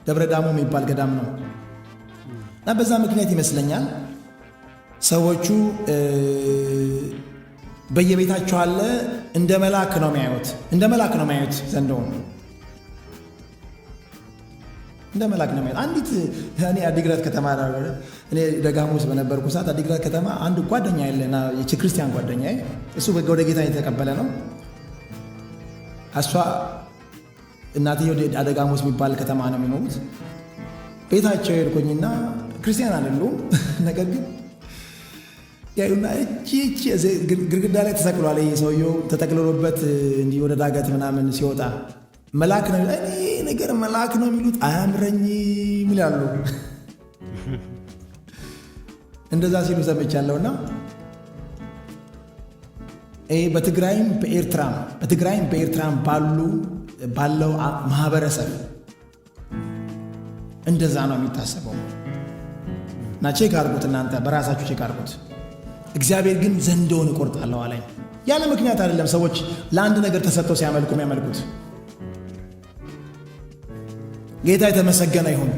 ደብረ ዳሞ የሚባል ገዳም ነው። እና በዛ ምክንያት ይመስለኛል ሰዎቹ በየቤታቸው አለ፣ እንደ መልአክ ነው የሚያዩት ዘንዶውን እንደ መልአክ ነው የሚያዩት። አንዲት እኔ አዲግራት ከተማ እኔ ደጋሞስ በነበርኩ ሰዓት አዲግራት ከተማ አንድ ጓደኛ ያለና የክርስቲያን ጓደኛ እሱ ወደ ጌታ የተቀበለ ነው። እሷ እናትዬ ወደ አደጋሞስ የሚባል ከተማ ነው የሚኖሩት። ቤታቸው ሄድኩኝና ክርስቲያን አይደሉም፣ ነገር ግን ያዩና እቺ ግድግዳ ላይ ተሰቅሏል። ይሄ ሰውየው ተጠቅልሎበት እንዲህ ወደ ዳገት ምናምን ሲወጣ መልአክ ነው። እኔ ነገር መልአክ ነው የሚሉት አያምረኝም ይላሉ። እንደዛ ሲሉ ሰምቻለሁና ይሄ በትግራይም በኤርትራም ባለው ማህበረሰብ እንደዛ ነው የሚታሰበው። እና ቼክ አድርጉት፣ እናንተ በራሳችሁ ቼክ አድርጉት። እግዚአብሔር ግን ዘንዶውን እቆርጣለሁ አለኝ። ያለ ምክንያት አይደለም ሰዎች ለአንድ ነገር ተሰጥተው ሲያመልኩ የሚያመልኩት። ጌታ የተመሰገነ ይሁን።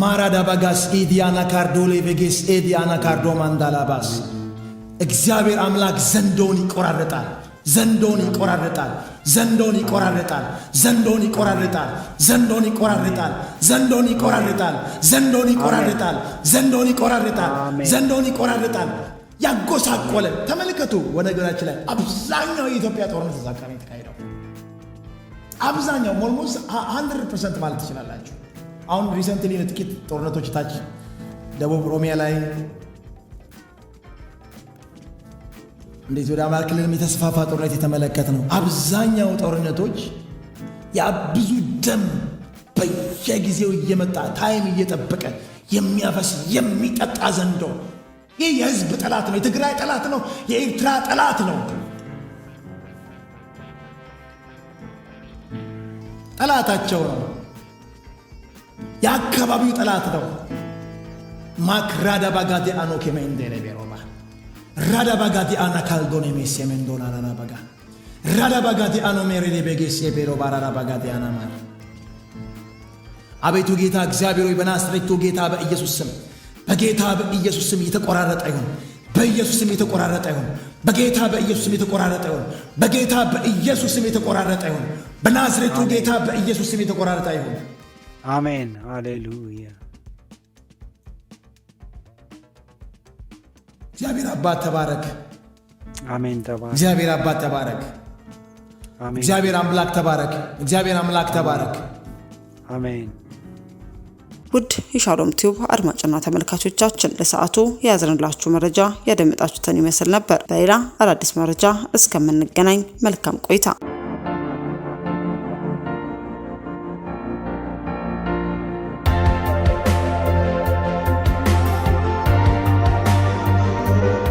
ማራዳ ባጋስ ኤዲያና ካርዶሌ ቬጌስ ኤዲያና ካርዶ ማንዳላባስ እግዚአብሔር አምላክ ዘንዶውን ይቆራረጣል። ዘንዶን ይቆራርጣል፣ ዘንዶን ይቆራርጣል፣ ዘንዶን ይቆራርጣል፣ ዘንዶን ይቆራርጣል፣ ዘንዶን ይቆራርጣል፣ ዘንዶን ይቆራርጣል፣ ዘንዶን ይቆራርጣል፣ ዘንዶን ይቆራርጣል። ያጎሳቆለ ተመልከቱ። ወነገራችን ላይ አብዛኛው የኢትዮጵያ ጦርነት እዛ አካባቢ ተካሂደው አብዛኛው ኦልሞስት 100% ማለት ትችላላችሁ። አሁን ሪሰንትሊ ጥቂት ጦርነቶች ታች ደቡብ ኦሮሚያ ላይ እንዴት ወደ አማራ ክልል የተስፋፋ ጦርነት የተመለከተ ነው። አብዛኛው ጦርነቶች ብዙ ደም በየጊዜው እየመጣ ታይም እየጠበቀ የሚያፈስ የሚጠጣ ዘንዶ። ይህ የህዝብ ጠላት ነው። የትግራይ ጠላት ነው። የኤርትራ ጠላት ነው። ጠላታቸው ነው። የአካባቢው ጠላት ነው። ማክራዳ ባጋዲ አኖ ከመንደረ ቤሮባ ራዳ ባጋዲ አና ካልዶኔ ሜሴሜንዶና ራዳ ባጋ ራዳ ባጋዲ አኖ ሜሬ በጌሴ ቤሮባ ራዳ ባጋዲ አና ማር አቤቱ ጌታ እግዚአብሔር ሆይ በናዝሬቱ ጌታ በኢየሱስ ስም በጌታ በኢየሱስ ስም የተቆራረጠ ይሁን። በኢየሱስ ስም የተቆራረጠ ይሁን። በጌታ በኢየሱስ ስም የተቆራረጠ ይሁን። በጌታ በኢየሱስ ስም የተቆራረጠ ይሁን። በናዝሬቱ ጌታ በኢየሱስ ስም የተቆራረጠ ይሁን። አሜን። ሃሌሉያ። እግዚአብሔር አባት ተባረክ። አሜን። ተባረክ። እግዚአብሔር አባት ተባረክ። አሜን። እግዚአብሔር አምላክ ተባረክ። እግዚአብሔር አምላክ ተባረክ። አሜን። ውድ የሻሎም ቲዩብ አድማጭና ተመልካቾቻችን ለሰዓቱ የያዝንላችሁ መረጃ ያደመጣችሁትን ይመስል ነበር። በሌላ አዳዲስ መረጃ እስከምንገናኝ መልካም ቆይታ